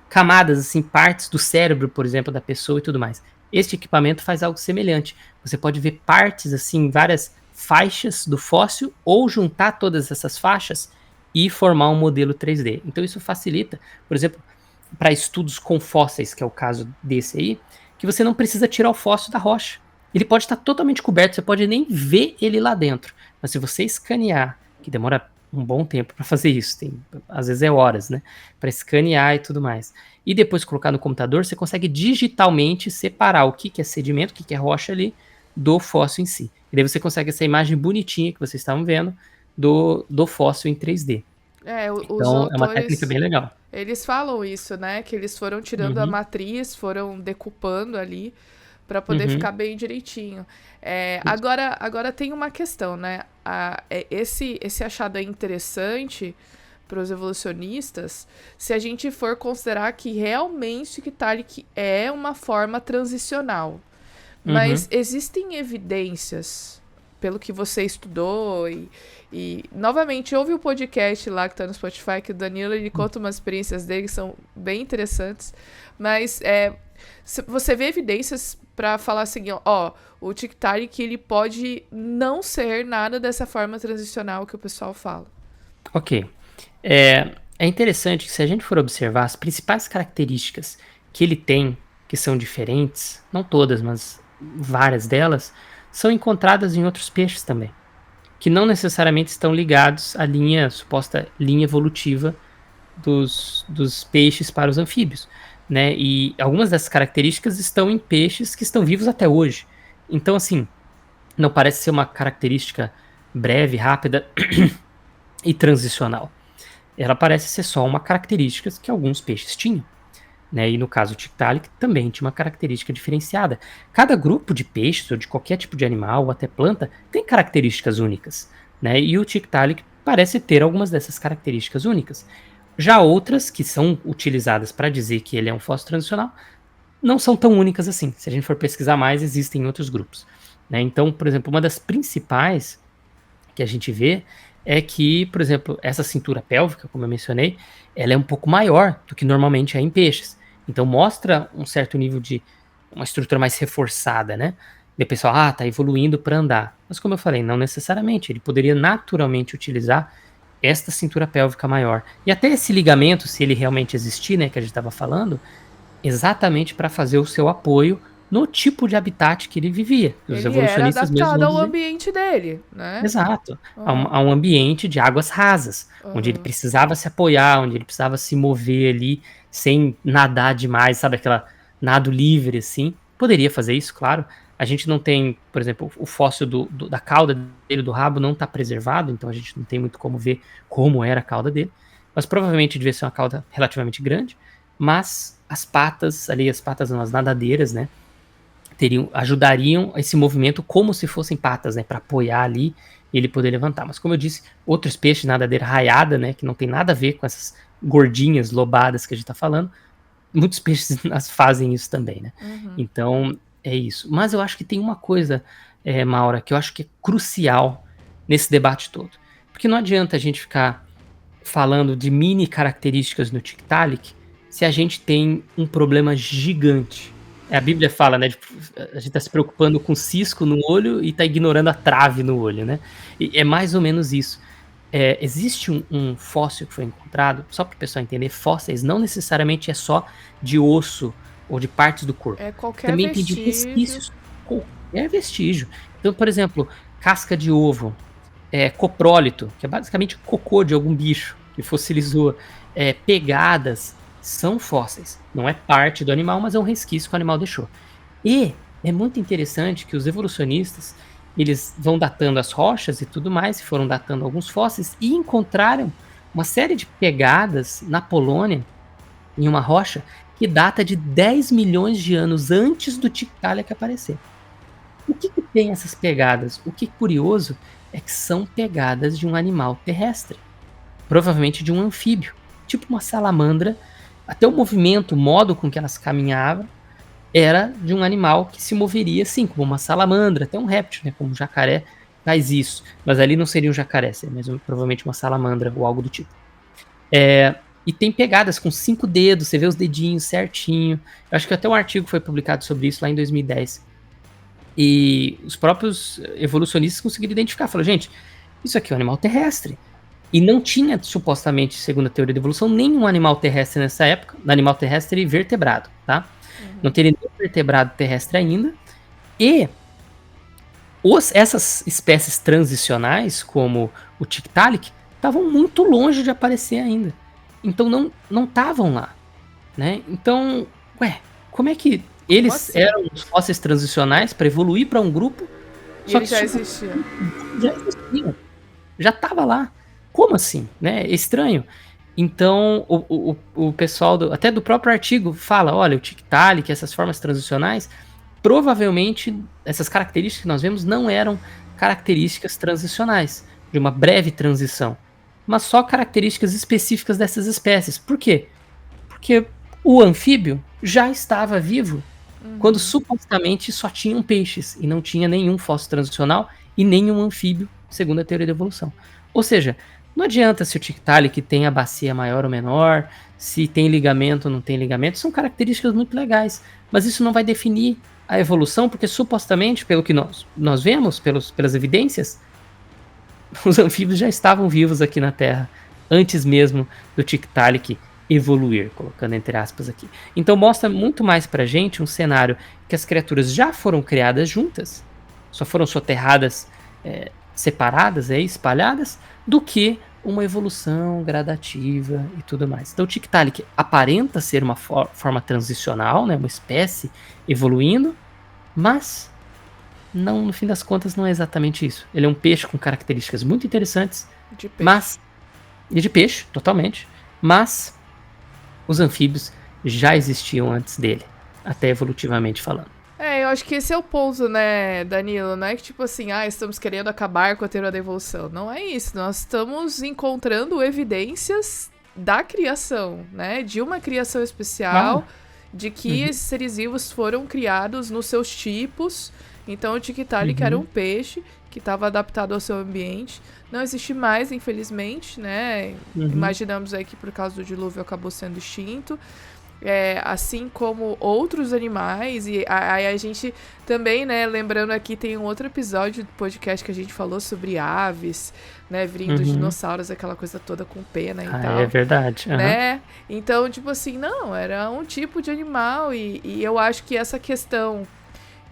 camadas, assim, partes do cérebro, por exemplo, da pessoa e tudo mais. Este equipamento faz algo semelhante. Você pode ver partes, assim, várias faixas do fóssil ou juntar todas essas faixas e formar um modelo 3D. Então isso facilita, por exemplo, para estudos com fósseis, que é o caso desse aí, que você não precisa tirar o fóssil da rocha. Ele pode estar totalmente coberto, você pode nem ver ele lá dentro. Mas se você escanear, que demora um bom tempo para fazer isso, às vezes é horas, né? Para escanear e tudo mais. E depois colocar no computador, você consegue digitalmente separar o que é sedimento, o que é rocha ali, do fóssil em si. E daí você consegue essa imagem bonitinha que vocês estavam vendo do fóssil em 3D. Os Então é uma técnica autores, bem legal. eles falam isso, né? Que eles foram tirando a Uhum, matriz, foram decupando ali para poder uhum. ficar bem direitinho. Isso. Agora tem uma questão, né? Esse achado é interessante para os evolucionistas se a gente for considerar que realmente o Tiktaalik é uma forma transicional. Uhum. Mas existem evidências, pelo que você estudou, e novamente, ouve o podcast lá que tá no Spotify, que o Danilo ele conta umas experiências dele que são bem interessantes. Mas você vê evidências para falar assim, ó, o Tiktaalik ele pode não ser nada dessa forma transicional que o pessoal fala. Ok. É interessante que se a gente for observar as principais características que ele tem, que são diferentes, não todas, mas várias delas, são encontradas em outros peixes também, que não necessariamente estão ligados à suposta linha evolutiva dos peixes para os anfíbios, né? E algumas dessas características estão em peixes que estão vivos até hoje. Então, assim, não parece ser uma característica breve, rápida e transicional. Ela parece ser só uma característica que alguns peixes tinham. Né? E no caso do Tiktaalik também tinha uma característica diferenciada. Cada grupo de peixes ou de qualquer tipo de animal ou até planta tem características únicas, né? E o Tiktaalik parece ter algumas dessas características únicas. Já outras que são utilizadas para dizer que ele é um fóssil transicional não são tão únicas assim. Se a gente for pesquisar mais, existem outros grupos, né? Então, por exemplo, uma das principais que a gente vê é que, por exemplo, essa cintura pélvica, como eu mencionei, ela é um pouco maior do que normalmente é em peixes. Então mostra um certo nível de uma estrutura mais reforçada, né? E o pessoal, tá evoluindo para andar. Mas como eu falei, não necessariamente. Ele poderia naturalmente utilizar esta cintura pélvica maior. E até esse ligamento, se ele realmente existir, né, que a gente estava falando, exatamente para fazer o seu apoio no tipo de habitat que ele vivia. Os Ele era evolucionistas mesmo adaptado vão ao dizer. ambiente dele, né? Exato. Uhum, A um ambiente de águas rasas, onde ele uhum. precisava se apoiar, onde ele precisava se mover ali, sem nadar demais, sabe, aquela nado livre, assim. Poderia fazer isso, claro. A gente não tem, por exemplo, o fóssil da cauda dele, do rabo, não está preservado, então a gente não tem muito como ver como era a cauda dele. Mas provavelmente devia ser uma cauda relativamente grande. Mas as patas, ali, as patas não, as nadadeiras, né, ajudariam esse movimento como se fossem patas, né, para apoiar ali e ele poder levantar. Mas como eu disse, outros peixes de nadadeira raiada, né, que não tem nada a ver com essas gordinhas lobadas que a gente está falando, muitos peixes fazem isso também, né? Então é isso. Mas eu acho que tem uma coisa, Maura, que eu acho que é crucial nesse debate todo, porque não adianta a gente ficar falando de mini características no Tiktaalik se a gente tem um problema gigante A Bíblia fala, né, a gente tá se preocupando com cisco no olho e tá ignorando a trave no olho, né? E é mais ou menos isso. Existe um fóssil que foi encontrado, só para o pessoal entender, fósseis não necessariamente é só de osso ou de partes do corpo. É qualquer Também tem de vestígio. resquícios, qualquer vestígio. Então, por exemplo, casca de ovo, coprólito, que é basicamente cocô de algum bicho que fossilizou, pegadas, são fósseis. Não é parte do animal, mas é um resquício que o animal deixou. E é muito interessante que os evolucionistas, eles vão datando as rochas e tudo mais, foram datando alguns fósseis e encontraram uma série de pegadas na Polônia, em uma rocha, que data de 10 milhões de anos antes do Tiktaalik aparecer. O que tem essas pegadas? O que é curioso é que são pegadas de um animal terrestre, provavelmente de um anfíbio, tipo uma salamandra. Até o movimento, o modo com que elas caminhavam, era de um animal que se moveria assim, como uma salamandra, até um réptil, né, como um jacaré faz isso. Mas ali não seria um jacaré, seria provavelmente uma salamandra ou algo do tipo. E tem pegadas com 5 dedos, você vê os dedinhos certinho. Eu acho que até um artigo foi publicado sobre isso lá em 2010. E os próprios evolucionistas conseguiram identificar. Falaram, gente, isso aqui é um animal terrestre. E não tinha, supostamente, segundo a teoria da evolução, nenhum animal terrestre nessa época. Animal terrestre vertebrado, tá? Não teria nenhum vertebrado terrestre ainda. E essas espécies transicionais, como o Tiktaalik, estavam muito longe de aparecer ainda. Então não estavam lá, né? Então, como é que eles eram os fósseis transicionais para evoluir para um grupo? E eles já existiam. Já existiam. Já estava lá. Como assim? Né? É estranho. Então, o pessoal, até do próprio artigo, fala, olha, o Tiktaalik, essas formas transicionais, provavelmente, essas características que nós vemos não eram características transicionais, de uma breve transição, mas só características específicas dessas espécies. Por quê? Porque o anfíbio já estava vivo quando supostamente só tinham peixes, e não tinha nenhum fóssil transicional e nenhum anfíbio, segundo a teoria da evolução. Ou seja, não adianta se o Tiktaalik tem a bacia maior ou menor, se tem ligamento ou não tem ligamento, são características muito legais, mas isso não vai definir a evolução, porque supostamente, pelo que nós vemos, pelas evidências, os anfíbios já estavam vivos aqui na Terra, antes mesmo do Tiktaalik evoluir, colocando entre aspas aqui. Então mostra muito mais pra gente um cenário que as criaturas já foram criadas juntas, só foram soterradas, separadas, espalhadas, do que uma evolução gradativa e tudo mais. Então o Tiktaalik aparenta ser uma forma transicional, né, uma espécie evoluindo, mas não, no fim das contas não é exatamente isso. Ele é um peixe com características muito interessantes, De peixe. mas e de peixe, totalmente, mas os anfíbios já existiam antes dele, até evolutivamente falando. Eu acho que esse é o ponto, né, Danilo? Não é que tipo assim, estamos querendo acabar com a teoria da evolução. Não é isso. Nós estamos encontrando evidências da criação, né? De uma criação especial, de que esses seres vivos foram criados nos seus tipos. Então o Tiktaalik era um peixe que estava adaptado ao seu ambiente. Não existe mais, infelizmente, né? Imaginamos aí que por causa do dilúvio acabou sendo extinto. Assim como outros animais, e aí a gente também, né, lembrando aqui, tem um outro episódio do podcast que a gente falou sobre aves, né, vindo dinossauros, aquela coisa toda com pena e tal. É verdade. Né? Então, tipo assim, não, era um tipo de animal, e eu acho que essa questão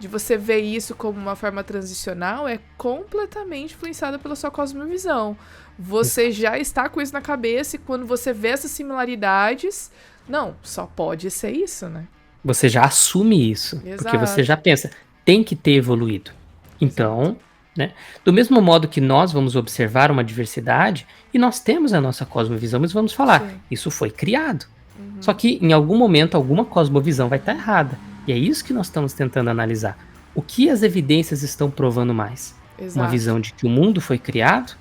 de você ver isso como uma forma transicional é completamente influenciada pela sua cosmovisão. Você já está com isso na cabeça, e quando você vê essas similaridades, não, só pode ser isso, né? Você já assume isso, porque você já pensa, tem que ter evoluído. Então, né, do mesmo modo que nós vamos observar uma diversidade, e nós temos a nossa cosmovisão, mas vamos falar, isso foi criado. Só que em algum momento, alguma cosmovisão vai estar errada. E é isso que nós estamos tentando analisar. O que as evidências estão provando mais? Uma visão de que o mundo foi criado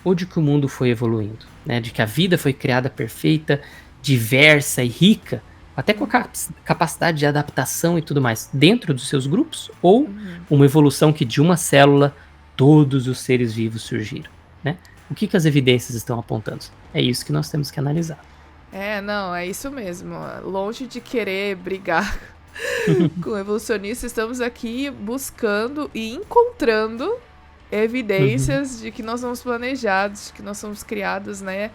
ou de que o mundo foi evoluindo? Né? De que a vida foi criada perfeita, diversa e rica, até com a capacidade de adaptação e tudo mais, dentro dos seus grupos? Ou uma evolução que de uma célula todos os seres vivos surgiram? Né? O que as evidências estão apontando? É isso que nós temos que analisar. Não, é isso mesmo. Longe de querer brigar com evolucionistas, estamos aqui buscando e encontrando evidências de que nós somos planejados, de que nós somos criados, né?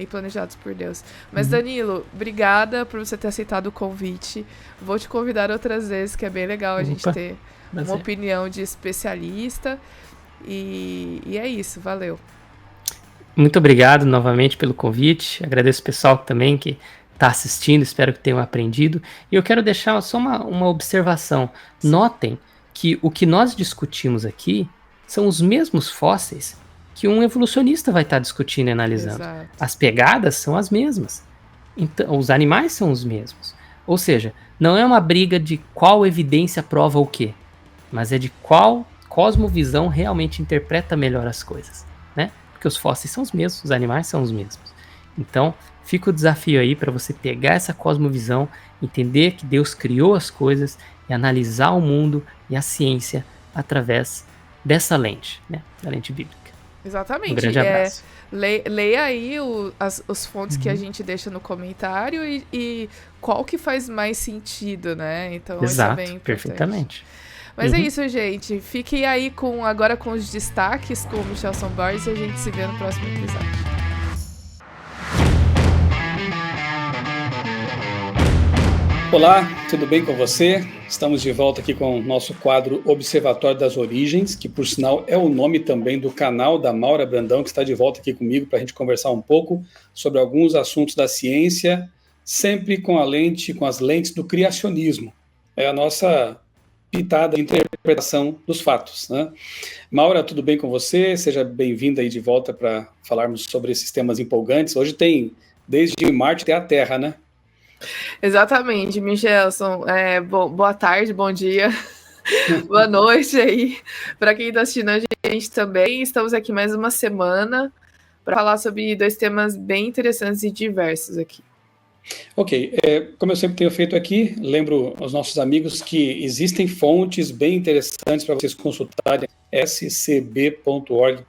E planejados por Deus. Mas, Danilo, obrigada por você ter aceitado o convite. Vou te convidar outras vezes, que é bem legal a gente ter uma opinião de especialista. E é isso, valeu. Muito obrigado novamente pelo convite. Agradeço o pessoal também que está assistindo, espero que tenham aprendido. E eu quero deixar só uma observação. Notem que o que nós discutimos aqui são os mesmos fósseis que um evolucionista vai estar discutindo e analisando. Exato. As pegadas são as mesmas. Então, os animais são os mesmos. Ou seja, não é uma briga de qual evidência prova o quê, mas é de qual cosmovisão realmente interpreta melhor as coisas, né? Porque os fósseis são os mesmos, os animais são os mesmos. Então, fica o desafio aí para você pegar essa cosmovisão, entender que Deus criou as coisas e analisar o mundo e a ciência através dessa lente, né? Da lente bíblica. Exatamente. Um grande abraço. Leia aí os fontes que a gente deixa no comentário e qual que faz mais sentido, né? Então, exato, isso é bem importante. Perfeitamente. Mas é isso, gente. Fiquem aí agora com os destaques com o Michelson Borges e a gente se vê no próximo episódio. Olá, tudo bem com você? Estamos de volta aqui com o nosso quadro Observatório das Origens, que por sinal é o nome também do canal da Maura Brandão, que está de volta aqui comigo para a gente conversar um pouco sobre alguns assuntos da ciência, sempre com as lentes do criacionismo. É a nossa pitada de interpretação dos fatos, né? Maura, tudo bem com você? Seja bem-vinda aí de volta para falarmos sobre esses temas empolgantes. Hoje tem desde Marte até a Terra, né? Exatamente, Michelson. Boa tarde, bom dia, boa noite aí para quem está assistindo a gente também. Estamos aqui mais uma semana para falar sobre dois temas bem interessantes e diversos aqui. Ok, como eu sempre tenho feito aqui, lembro aos nossos amigos que existem fontes bem interessantes para vocês consultarem, scb.org.br.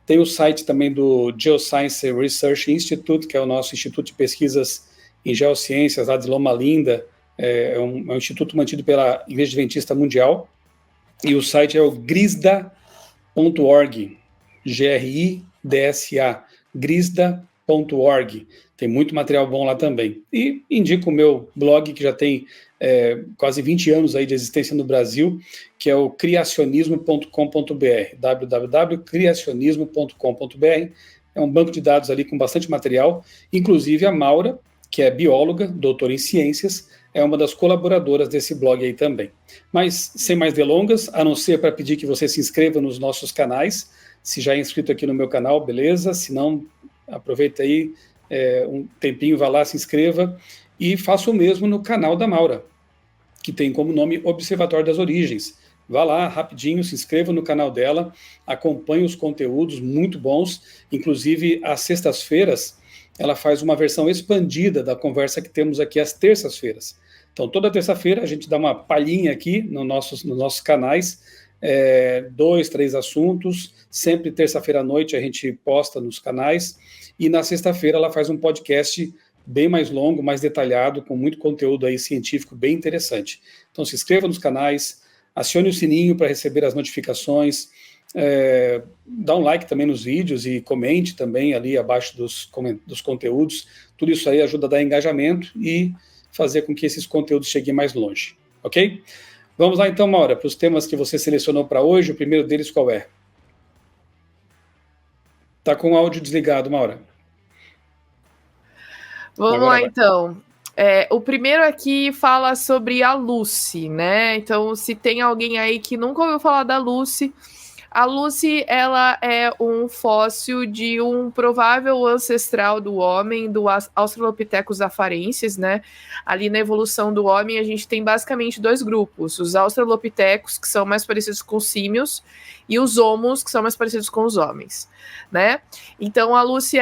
Tem o site também do Geoscience Research Institute, que é o nosso instituto de pesquisas em geociências, lá de Loma Linda, é um instituto mantido pela Igreja Adventista Mundial, e o site é o grisda.org, GRIDSA, grisda.org. Tem muito material bom lá também. E indico o meu blog, que já tem quase 20 anos aí de existência no Brasil, que é o criacionismo.com.br, www.criacionismo.com.br. É um banco de dados ali com bastante material, inclusive a Maura, que é bióloga, doutora em ciências, é uma das colaboradoras desse blog aí também. Mas, sem mais delongas, a não ser para pedir que você se inscreva nos nossos canais, se já é inscrito aqui no meu canal, beleza? Se não, aproveita aí um tempinho, vá lá, se inscreva, e faça o mesmo no canal da Maura, que tem como nome Observatório das Origens. Vá lá, rapidinho, se inscreva no canal dela, acompanhe os conteúdos muito bons, inclusive às sextas-feiras, ela faz uma versão expandida da conversa que temos aqui às terças-feiras. Então, toda terça-feira a gente dá uma palhinha aqui nos nossos canais, 2, 3 assuntos, sempre terça-feira à noite a gente posta nos canais, e na sexta-feira ela faz um podcast bem mais longo, mais detalhado, com muito conteúdo aí científico bem interessante. Então, se inscreva nos canais, acione o sininho para receber as notificações, dá um like também nos vídeos e comente também ali abaixo dos conteúdos. Tudo isso aí ajuda a dar engajamento e fazer com que esses conteúdos cheguem mais longe, ok? Vamos lá então, Maura, para os temas que você selecionou para hoje. O primeiro deles qual é? Tá com o áudio desligado, Maura. Vamos lá então. O primeiro aqui fala sobre a Lucy, né? Então, se tem alguém aí que nunca ouviu falar da Lucy, a Lucy, ela é um fóssil de um provável ancestral do homem, do Australopithecus afarensis, né? Ali na evolução do homem, a gente tem basicamente dois grupos, os Australopithecus, que são mais parecidos com os símios, e os Homos, que são mais parecidos com os homens, né? Então, a Lucy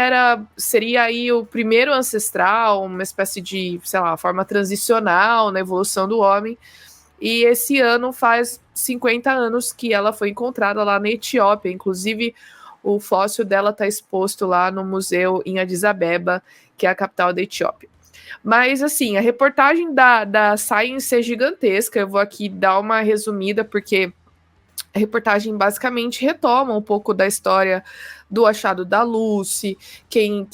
seria aí o primeiro ancestral, uma espécie de, sei lá, forma transicional na evolução do homem. E esse ano faz 50 anos que ela foi encontrada lá na Etiópia. Inclusive, o fóssil dela está exposto lá no museu em Addis Abeba, que é a capital da Etiópia. Mas, assim, a reportagem da Science é gigantesca. Eu vou aqui dar uma resumida, porque a reportagem basicamente retoma um pouco da história do achado da Lucy, quem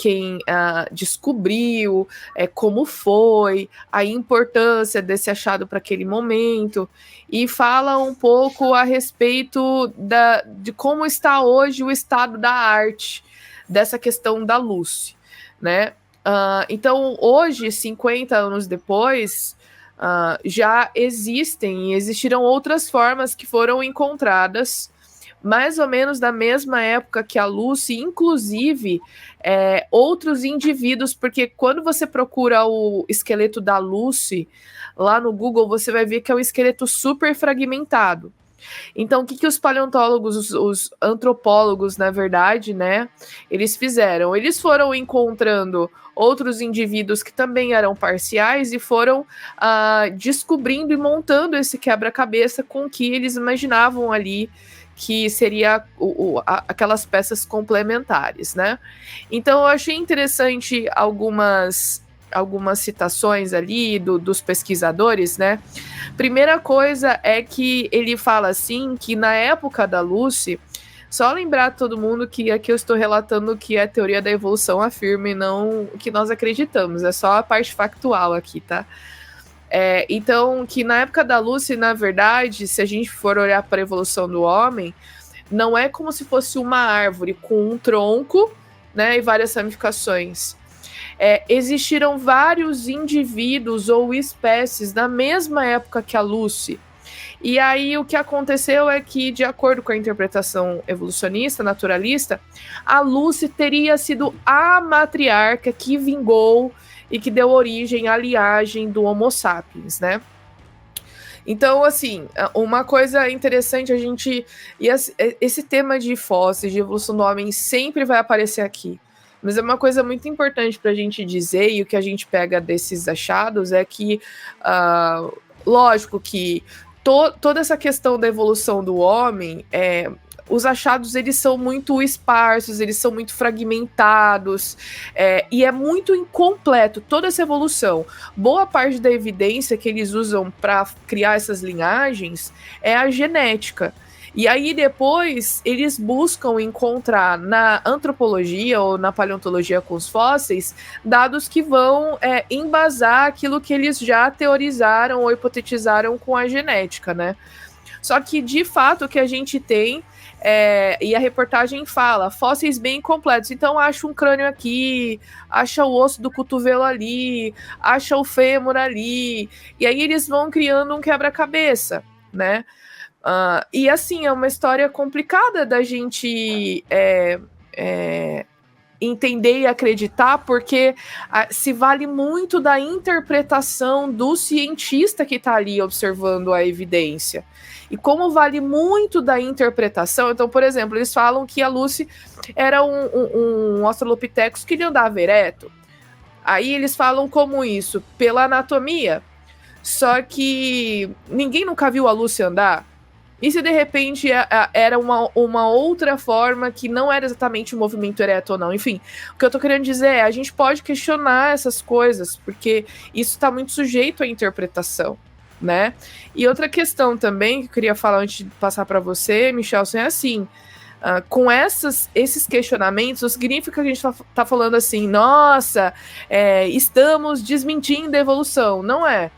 descobriu, como foi, a importância desse achado para aquele momento, e fala um pouco a respeito de como está hoje o estado da arte, dessa questão da Lucy, né? Então, hoje, 50 anos depois, já existiram outras formas que foram encontradas, mais ou menos da mesma época que a Lucy, inclusive outros indivíduos, porque quando você procura o esqueleto da Lucy lá no Google, você vai ver que é um esqueleto super fragmentado. Então, o que os paleontólogos, os antropólogos, na verdade, né, eles fizeram? Eles foram encontrando outros indivíduos que também eram parciais e foram descobrindo e montando esse quebra-cabeça com o que eles imaginavam ali que seria aquelas peças complementares, né? Então, eu achei interessante algumas citações ali dos pesquisadores, né? Primeira coisa é que ele fala assim, que na época da Lucy, só lembrar todo mundo que aqui eu estou relatando o que a teoria da evolução afirma e não o que nós acreditamos, é só a parte factual aqui, tá? Então, que na época da Lucy, na verdade, se a gente for olhar para a evolução do homem, não é como se fosse uma árvore com um tronco, né, e várias ramificações. Existiram vários indivíduos ou espécies na mesma época que a Lucy. E aí o que aconteceu é que, de acordo com a interpretação evolucionista, naturalista, a Lucy teria sido a matriarca que vingou e que deu origem à linhagem do Homo sapiens, né? Então, assim, uma coisa interessante, esse tema de fósseis, de evolução do homem, sempre vai aparecer aqui. Mas é uma coisa muito importante para a gente dizer, e o que a gente pega desses achados é que, lógico que toda essa questão da evolução do homem, os achados eles são muito esparsos, eles são muito fragmentados, e é muito incompleto toda essa evolução. Boa parte da evidência que eles usam para criar essas linhagens é a genética. E aí depois eles buscam encontrar na antropologia ou na paleontologia com os fósseis dados que vão embasar aquilo que eles já teorizaram ou hipotetizaram com a genética, né? Só que de fato o que a gente tem, e a reportagem fala, fósseis bem completos. Então acha um crânio aqui, acha o osso do cotovelo ali, acha o fêmur ali, e aí eles vão criando um quebra-cabeça, né? E assim, é uma história complicada da gente entender e acreditar, porque se vale muito da interpretação do cientista que está ali observando a evidência. E como vale muito da interpretação, então, por exemplo, eles falam que a Lucy era um Australopithecus que ele andava ereto. Aí eles falam como isso? Pela anatomia. Só que ninguém nunca viu a Lucy andar. E se de repente era uma outra forma que não era exatamente o movimento ereto ou não? Enfim, o que eu tô querendo dizer é, a gente pode questionar essas coisas, porque isso está muito sujeito à interpretação, né? E outra questão também que eu queria falar antes de passar para você, Michelson, é assim, com esses questionamentos, não significa que a gente tá falando assim, nossa, estamos desmentindo a evolução. Não é.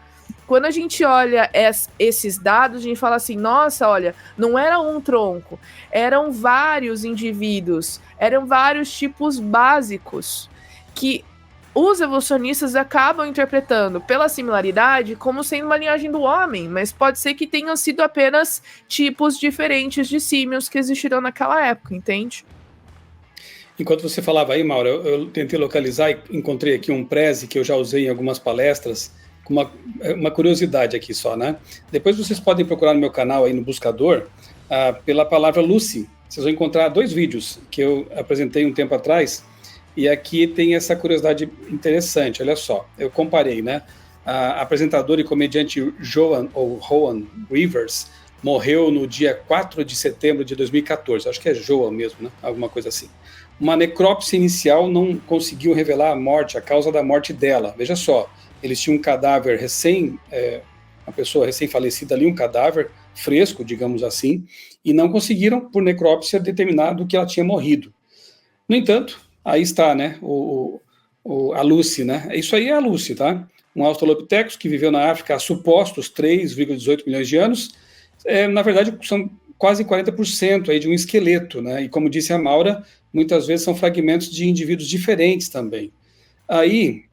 Quando a gente olha esses dados, a gente fala assim, nossa, olha, não era um tronco, eram vários indivíduos, eram vários tipos básicos que os evolucionistas acabam interpretando pela similaridade como sendo uma linhagem do homem, mas pode ser que tenham sido apenas tipos diferentes de símios que existiram naquela época, entende? Enquanto você falava aí, Mauro, eu tentei localizar e encontrei aqui um preze que eu já usei em algumas palestras, uma curiosidade aqui só, né? Depois vocês podem procurar no meu canal aí no buscador pela palavra Lucy. Vocês vão encontrar 2 vídeos que eu apresentei um tempo atrás e aqui tem essa curiosidade interessante. Olha só, eu comparei, né? A apresentadora e comediante Joan Rivers morreu no dia 4 de setembro de 2014. Acho que é Joan mesmo, né? Alguma coisa assim. uma necrópsia inicial não conseguiu revelar a morte, a causa da morte dela. Veja só, eles tinham um cadáver uma pessoa recém-falecida ali, um cadáver fresco, digamos assim, e não conseguiram, por necrópsia, determinar do que ela tinha morrido. No entanto, aí está, né, a Lucy, né? Isso aí é a Lucy, tá? Um Australopithecus que viveu na África há supostos 3,18 milhões de anos. Na verdade, são quase 40% aí de um esqueleto, né? E como disse a Maura, muitas vezes são fragmentos de indivíduos diferentes também. Aí,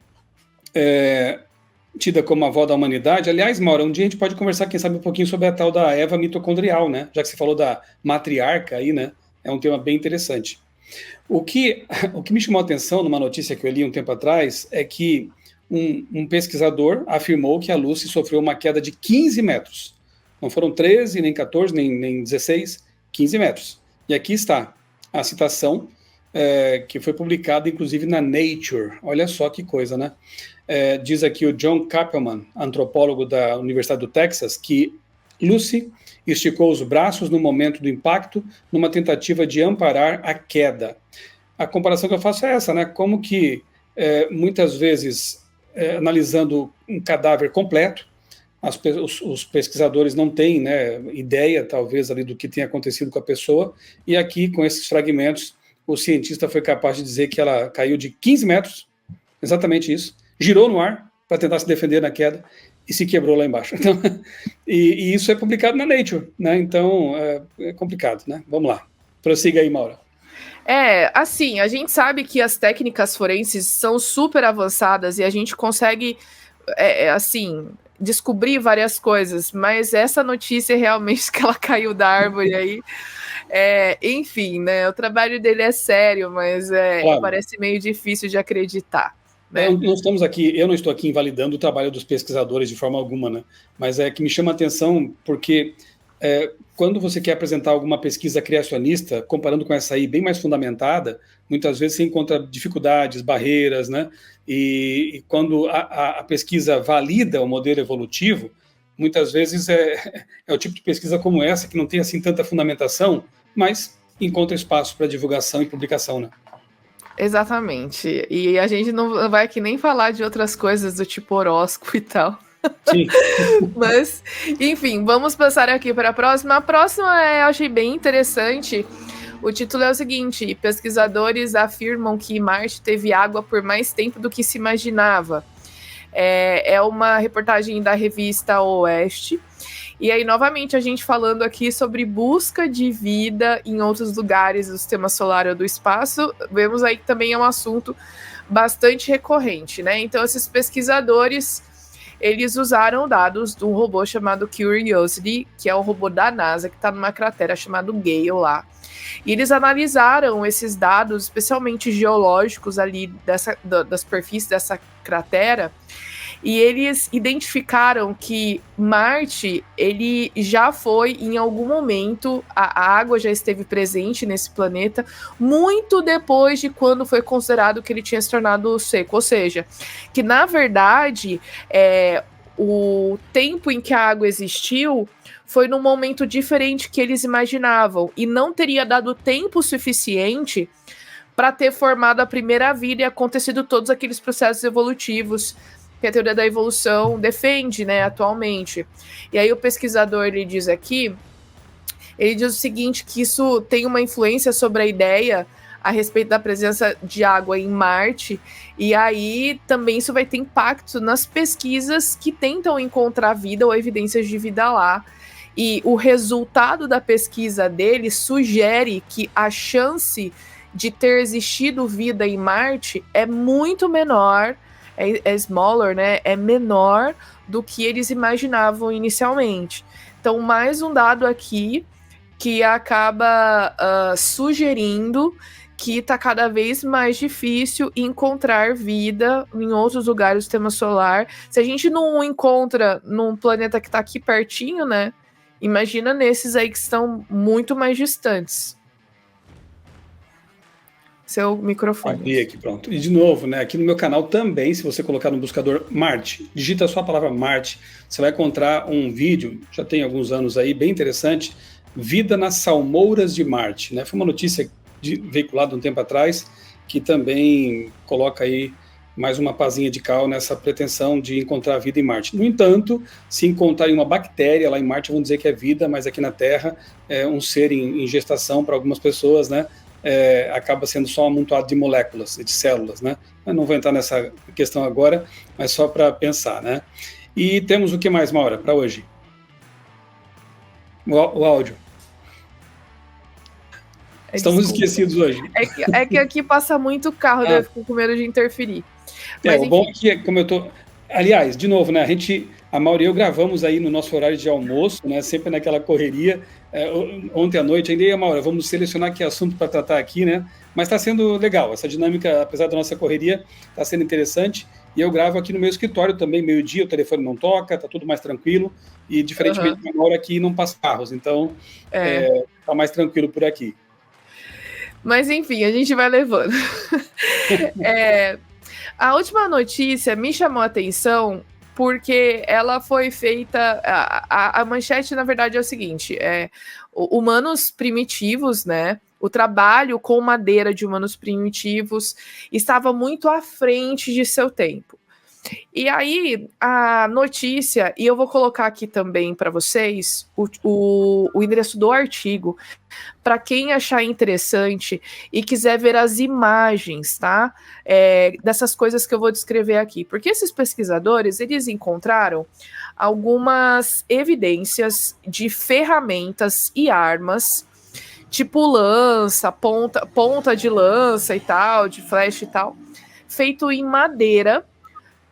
tida como avó da humanidade. Aliás, Maura, um dia a gente pode conversar, quem sabe, um pouquinho sobre a tal da Eva mitocondrial, né? Já que você falou da matriarca aí, né? É um tema bem interessante. O que me chamou a atenção numa notícia que eu li um tempo atrás é que um pesquisador afirmou que a Lucy sofreu uma queda de 15 metros. Não foram 13, nem 14, nem 16, 15 metros. E aqui está a citação que foi publicada, inclusive, na Nature. Olha só que coisa, né? Diz aqui o John Kappelman, antropólogo da Universidade do Texas, que Lucy esticou os braços no momento do impacto, numa tentativa de amparar a queda. A comparação que eu faço é essa, né? Como que, muitas vezes, analisando um cadáver completo, os pesquisadores não têm, né, ideia, talvez, ali do que tenha acontecido com a pessoa, e aqui, com esses fragmentos, o cientista foi capaz de dizer que ela caiu de 15 metros, exatamente isso, girou no ar para tentar se defender na queda, e se quebrou lá embaixo. Então, e isso é publicado na Nature, né? Então, é complicado, né? Vamos lá. Prossiga aí, Maura. Assim, a gente sabe que as técnicas forenses são super avançadas e a gente consegue, assim, descobrir várias coisas, mas essa notícia realmente que ela caiu da árvore aí, enfim, né? O trabalho dele é sério, mas claro, parece meio difícil de acreditar. Né? Eu não estou aqui invalidando o trabalho dos pesquisadores de forma alguma, né? Mas é que me chama a atenção porque quando você quer apresentar alguma pesquisa criacionista, comparando com essa aí bem mais fundamentada, muitas vezes você encontra dificuldades, barreiras, né? E quando a pesquisa valida o modelo evolutivo, muitas vezes é o tipo de pesquisa como essa, que não tem assim tanta fundamentação, mas encontra espaço para divulgação e publicação, né? Exatamente. E a gente não vai aqui nem falar de outras coisas do tipo horóscopo e tal. Sim. Mas, enfim, vamos passar aqui para a próxima. A próxima eu achei bem interessante. O título é o seguinte: pesquisadores afirmam que Marte teve água por mais tempo do que se imaginava. É uma reportagem da revista Oeste. E aí, novamente, a gente falando aqui sobre busca de vida em outros lugares do sistema solar ou do espaço, vemos aí que também é um assunto bastante recorrente, né? Então, esses pesquisadores, eles usaram dados de um robô chamado Curiosity, que é um robô da NASA, que está numa cratera chamada Gale lá. E eles analisaram esses dados, especialmente geológicos ali da superfície dessa cratera, e eles identificaram que Marte, ele já foi, em algum momento, a água já esteve presente nesse planeta, muito depois de quando foi considerado que ele tinha se tornado seco. Ou seja, que na verdade, o tempo em que a água existiu foi num momento diferente que eles imaginavam, e não teria dado tempo suficiente para ter formado a primeira vida e acontecido todos aqueles processos evolutivos que a teoria da evolução defende, né, atualmente. E aí o pesquisador, ele diz o seguinte, que isso tem uma influência sobre a ideia a respeito da presença de água em Marte, e aí também isso vai ter impacto nas pesquisas que tentam encontrar vida ou evidências de vida lá. E o resultado da pesquisa dele sugere que a chance de ter existido vida em Marte é muito menor, é smaller, né? É menor do que eles imaginavam inicialmente. Então, mais um dado aqui que acaba sugerindo que está cada vez mais difícil encontrar vida em outros lugares do sistema solar. Se a gente não encontra num planeta que está aqui pertinho, né? Imagina nesses aí que estão muito mais distantes. Seu microfone. Abri aqui, pronto. E de novo, né, aqui no meu canal também, se você colocar no buscador Marte, digita só a palavra Marte, você vai encontrar um vídeo, já tem alguns anos aí, bem interessante, Vida nas Salmouras de Marte, né? Foi uma notícia veiculado um tempo atrás, que também coloca aí mais uma pazinha de cal nessa pretensão de encontrar vida em Marte. No entanto, se encontrarem uma bactéria lá em Marte, vão dizer que é vida, mas aqui na Terra é um ser em gestação para algumas pessoas, né? Acaba sendo só um amontoado de moléculas, de células, né? Eu não vou entrar nessa questão agora, mas só para pensar, né? E temos o que mais, Maura, para hoje? O áudio. Estamos esquecidos hoje. É que aqui passa muito carro, daí eu fico com medo de interferir. Mas, o bom é que, como eu tô... Aliás, de novo, né, a Maura e eu gravamos aí no nosso horário de almoço, né, sempre naquela correria, ontem à noite, ainda, e a Maura, vamos selecionar que assunto para tratar aqui, né, mas está sendo legal, essa dinâmica, apesar da nossa correria, está sendo interessante, e eu gravo aqui no meu escritório também, meio-dia, o telefone não toca, está tudo mais tranquilo, e diferentemente da Maura aqui não passa carros, então está mais tranquilo por aqui. Mas enfim, a gente vai levando. A última notícia me chamou a atenção porque ela foi feita... A manchete, na verdade, é o seguinte. Humanos primitivos, né? O trabalho com madeira de humanos primitivos estava muito à frente de seu tempo. E aí, a notícia, e eu vou colocar aqui também para vocês o endereço do artigo, para quem achar interessante e quiser ver as imagens, tá? Dessas coisas que eu vou descrever aqui. Porque esses pesquisadores, eles encontraram algumas evidências de ferramentas e armas, tipo lança, ponta de lança e tal, de flecha e tal, feito em madeira,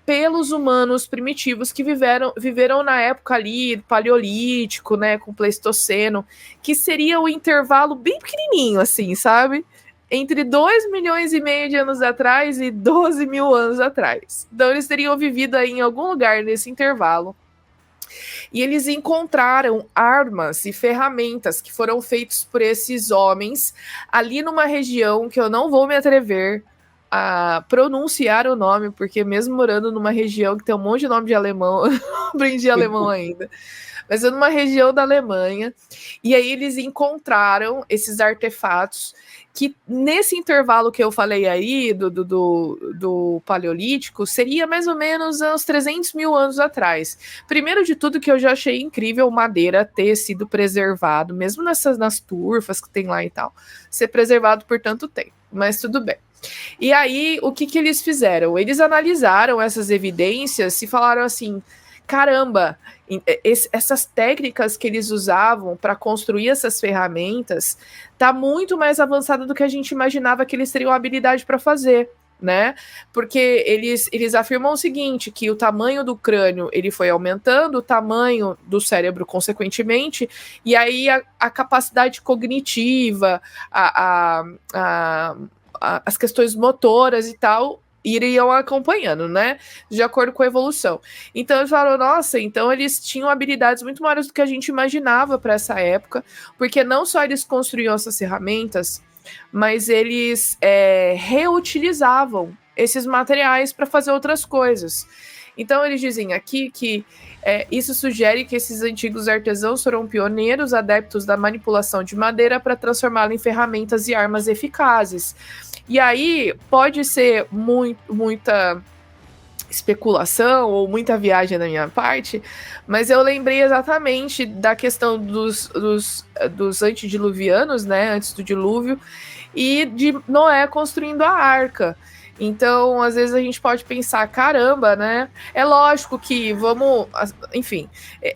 pelos humanos primitivos que viveram na época ali, paleolítico, né, com Pleistoceno, que seria o intervalo bem pequenininho, assim, sabe? Entre 2,5 milhões de anos atrás e 12 mil anos atrás. Então eles teriam vivido aí em algum lugar nesse intervalo. E eles encontraram armas e ferramentas que foram feitas por esses homens ali numa região que eu não vou me atrever a pronunciar o nome, porque mesmo morando numa região que tem um monte de nome de alemão, eu não aprendi alemão ainda, mas é numa região da Alemanha, e aí eles encontraram esses artefatos que nesse intervalo que eu falei aí, do Paleolítico, seria mais ou menos uns 300 mil anos atrás. Primeiro de tudo que eu já achei incrível madeira ter sido preservado, mesmo nas turfas que tem lá e tal, ser preservado por tanto tempo, mas tudo bem. E aí, o que eles fizeram? Eles analisaram essas evidências e falaram assim, caramba, essas técnicas que eles usavam para construir essas ferramentas tá muito mais avançada do que a gente imaginava que eles teriam habilidade para fazer, né? Porque eles afirmam o seguinte, que o tamanho do crânio ele foi aumentando, o tamanho do cérebro consequentemente, e aí a capacidade cognitiva, as questões motoras e tal, iriam acompanhando, né? De acordo com a evolução. Então eles falaram, nossa, então eles tinham habilidades muito maiores do que a gente imaginava para essa época, porque não só eles construíam essas ferramentas, mas eles reutilizavam esses materiais para fazer outras coisas. Então eles dizem aqui que isso sugere que esses antigos artesãos foram pioneiros adeptos da manipulação de madeira para transformá-la em ferramentas e armas eficazes. E aí pode ser muita especulação ou muita viagem da minha parte, mas eu lembrei exatamente da questão dos antediluvianos, né, antes do dilúvio, e de Noé construindo a arca. Então, às vezes a gente pode pensar, caramba, né? É lógico que enfim,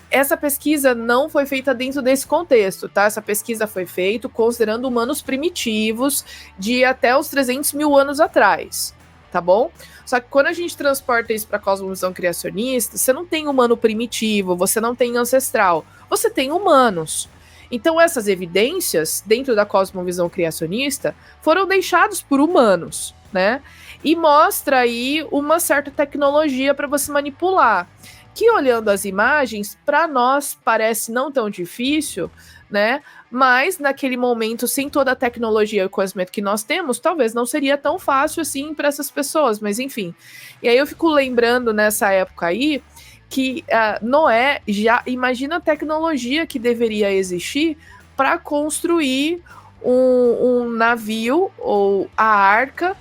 essa pesquisa não foi feita dentro desse contexto, tá? Essa pesquisa foi feita considerando humanos primitivos de até os 300 mil anos atrás, tá bom? Só que quando a gente transporta isso para a cosmovisão criacionista, você não tem humano primitivo, você não tem ancestral, você tem humanos. Então, essas evidências, dentro da cosmovisão criacionista, foram deixadas por humanos, né? E mostra aí uma certa tecnologia para você manipular, que olhando as imagens, para nós parece não tão difícil, né? Mas naquele momento, sem toda a tecnologia e o conhecimento que nós temos, talvez não seria tão fácil assim para essas pessoas, mas enfim. E aí eu fico lembrando nessa época aí, que Noé já imagina a tecnologia que deveria existir para construir um navio ou a arca,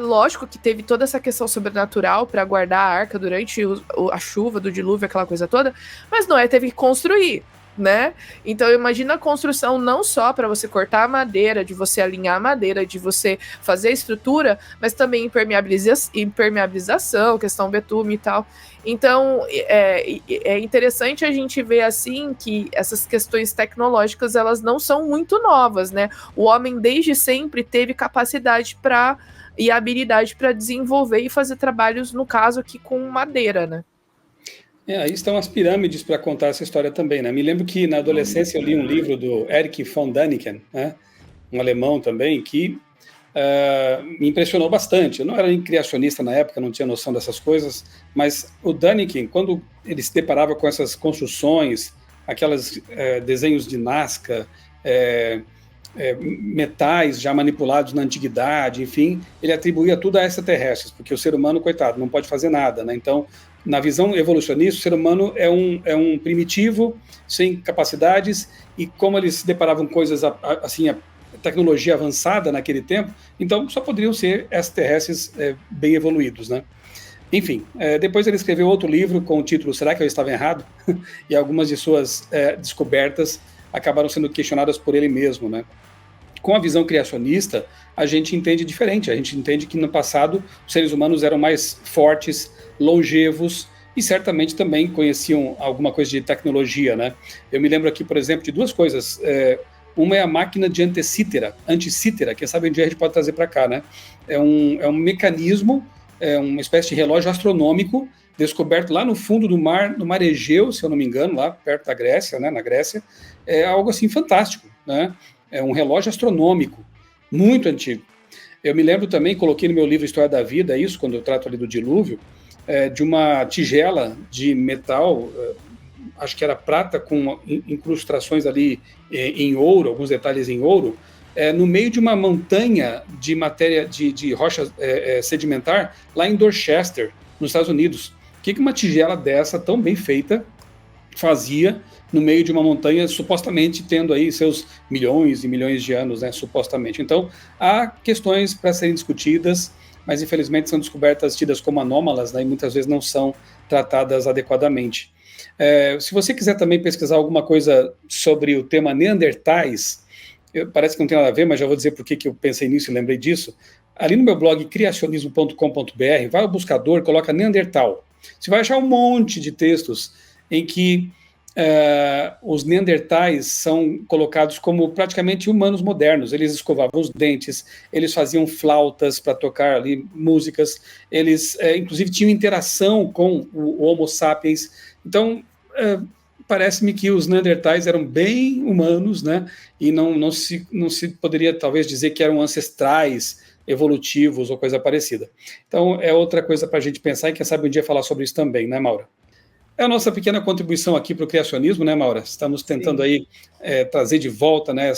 lógico que teve toda essa questão sobrenatural para guardar a arca durante a chuva do dilúvio, aquela coisa toda, mas Noé teve que construir, né? Então imagina a construção não só para você cortar a madeira, de você alinhar a madeira, de você fazer a estrutura, mas também impermeabilização, questão betume e tal. Então é interessante a gente ver assim que essas questões tecnológicas elas não são muito novas, né? O homem desde sempre teve capacidade e habilidade para desenvolver e fazer trabalhos, no caso aqui com madeira, né? Aí estão as pirâmides para contar essa história também, né? Me lembro que na adolescência eu li um livro do Erich von Däniken, né? Um alemão também, que me impressionou bastante. Eu não era nem criacionista na época, não tinha noção dessas coisas, mas o Däniken, quando ele se deparava com essas construções, aquelas desenhos de Nazca, metais já manipulados na antiguidade, enfim, ele atribuía tudo a extraterrestres, porque o ser humano, coitado, não pode fazer nada, né? Então, na visão evolucionista, o ser humano é um primitivo, sem capacidades, e como eles se deparavam com coisas, assim, a tecnologia avançada naquele tempo, então só poderiam ser extraterrestres bem evoluídos, né? Enfim, depois ele escreveu outro livro com o título Será que eu estava errado? E algumas de suas descobertas acabaram sendo questionadas por ele mesmo, né? Com a visão criacionista, a gente entende diferente. A gente entende que no passado os seres humanos eram mais fortes, longevos e certamente também conheciam alguma coisa de tecnologia, né? Eu me lembro aqui, por exemplo, de duas coisas. Uma é a máquina de antecítera, quem sabe um dia a gente pode trazer para cá, né? É um mecanismo, uma espécie de relógio astronômico descoberto lá no fundo do mar, no mar Egeu, se eu não me engano, lá perto da Grécia, né? Na Grécia. É algo assim fantástico, né? É um relógio astronômico, muito antigo. Eu me lembro também, coloquei no meu livro História da Vida, isso, quando eu trato ali do dilúvio, de uma tigela de metal, acho que era prata, com incrustações ali em ouro, alguns detalhes em ouro, no meio de uma montanha de matéria, de rocha sedimentar, lá em Dorchester, nos Estados Unidos. O que uma tigela dessa, tão bem feita, fazia no meio de uma montanha, supostamente tendo aí seus milhões e milhões de anos, né, supostamente. Então, há questões para serem discutidas, mas infelizmente são descobertas tidas como anômalas, né, e muitas vezes não são tratadas adequadamente. Se você quiser também pesquisar alguma coisa sobre o tema Neandertais, parece que não tem nada a ver, mas já vou dizer por que eu pensei nisso e lembrei disso. Ali no meu blog criacionismo.com.br, vai ao buscador, coloca Neandertal. Você vai achar um monte de textos em que os neandertais são colocados como praticamente humanos modernos. Eles escovavam os dentes, eles faziam flautas para tocar ali músicas, eles inclusive tinham interação com o Homo sapiens. Então, parece-me que os neandertais eram bem humanos, né? E não se poderia talvez dizer que eram ancestrais evolutivos ou coisa parecida. Então, é outra coisa para a gente pensar e quem sabe um dia falar sobre isso também, né, Maura? É a nossa pequena contribuição aqui para o criacionismo, né, Maura? Estamos tentando aí trazer de volta, né,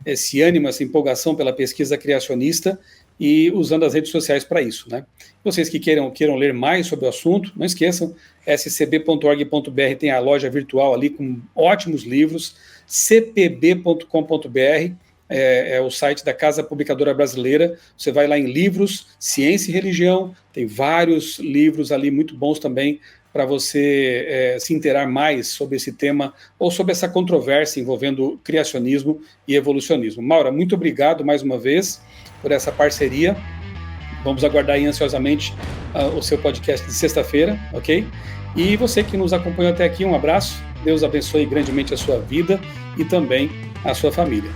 esse ânimo, essa empolgação pela pesquisa criacionista e usando as redes sociais para isso, né? Vocês que queiram ler mais sobre o assunto, não esqueçam, scb.org.br tem a loja virtual ali com ótimos livros, cpb.com.br é o site da Casa Publicadora Brasileira. Você vai lá em livros, ciência e religião, tem vários livros ali muito bons também para você se inteirar mais sobre esse tema ou sobre essa controvérsia envolvendo criacionismo e evolucionismo. Maura, muito obrigado mais uma vez por essa parceria. Vamos aguardar aí ansiosamente o seu podcast de sexta-feira, ok? E você que nos acompanhou até aqui, um abraço. Deus abençoe grandemente a sua vida e também a sua família.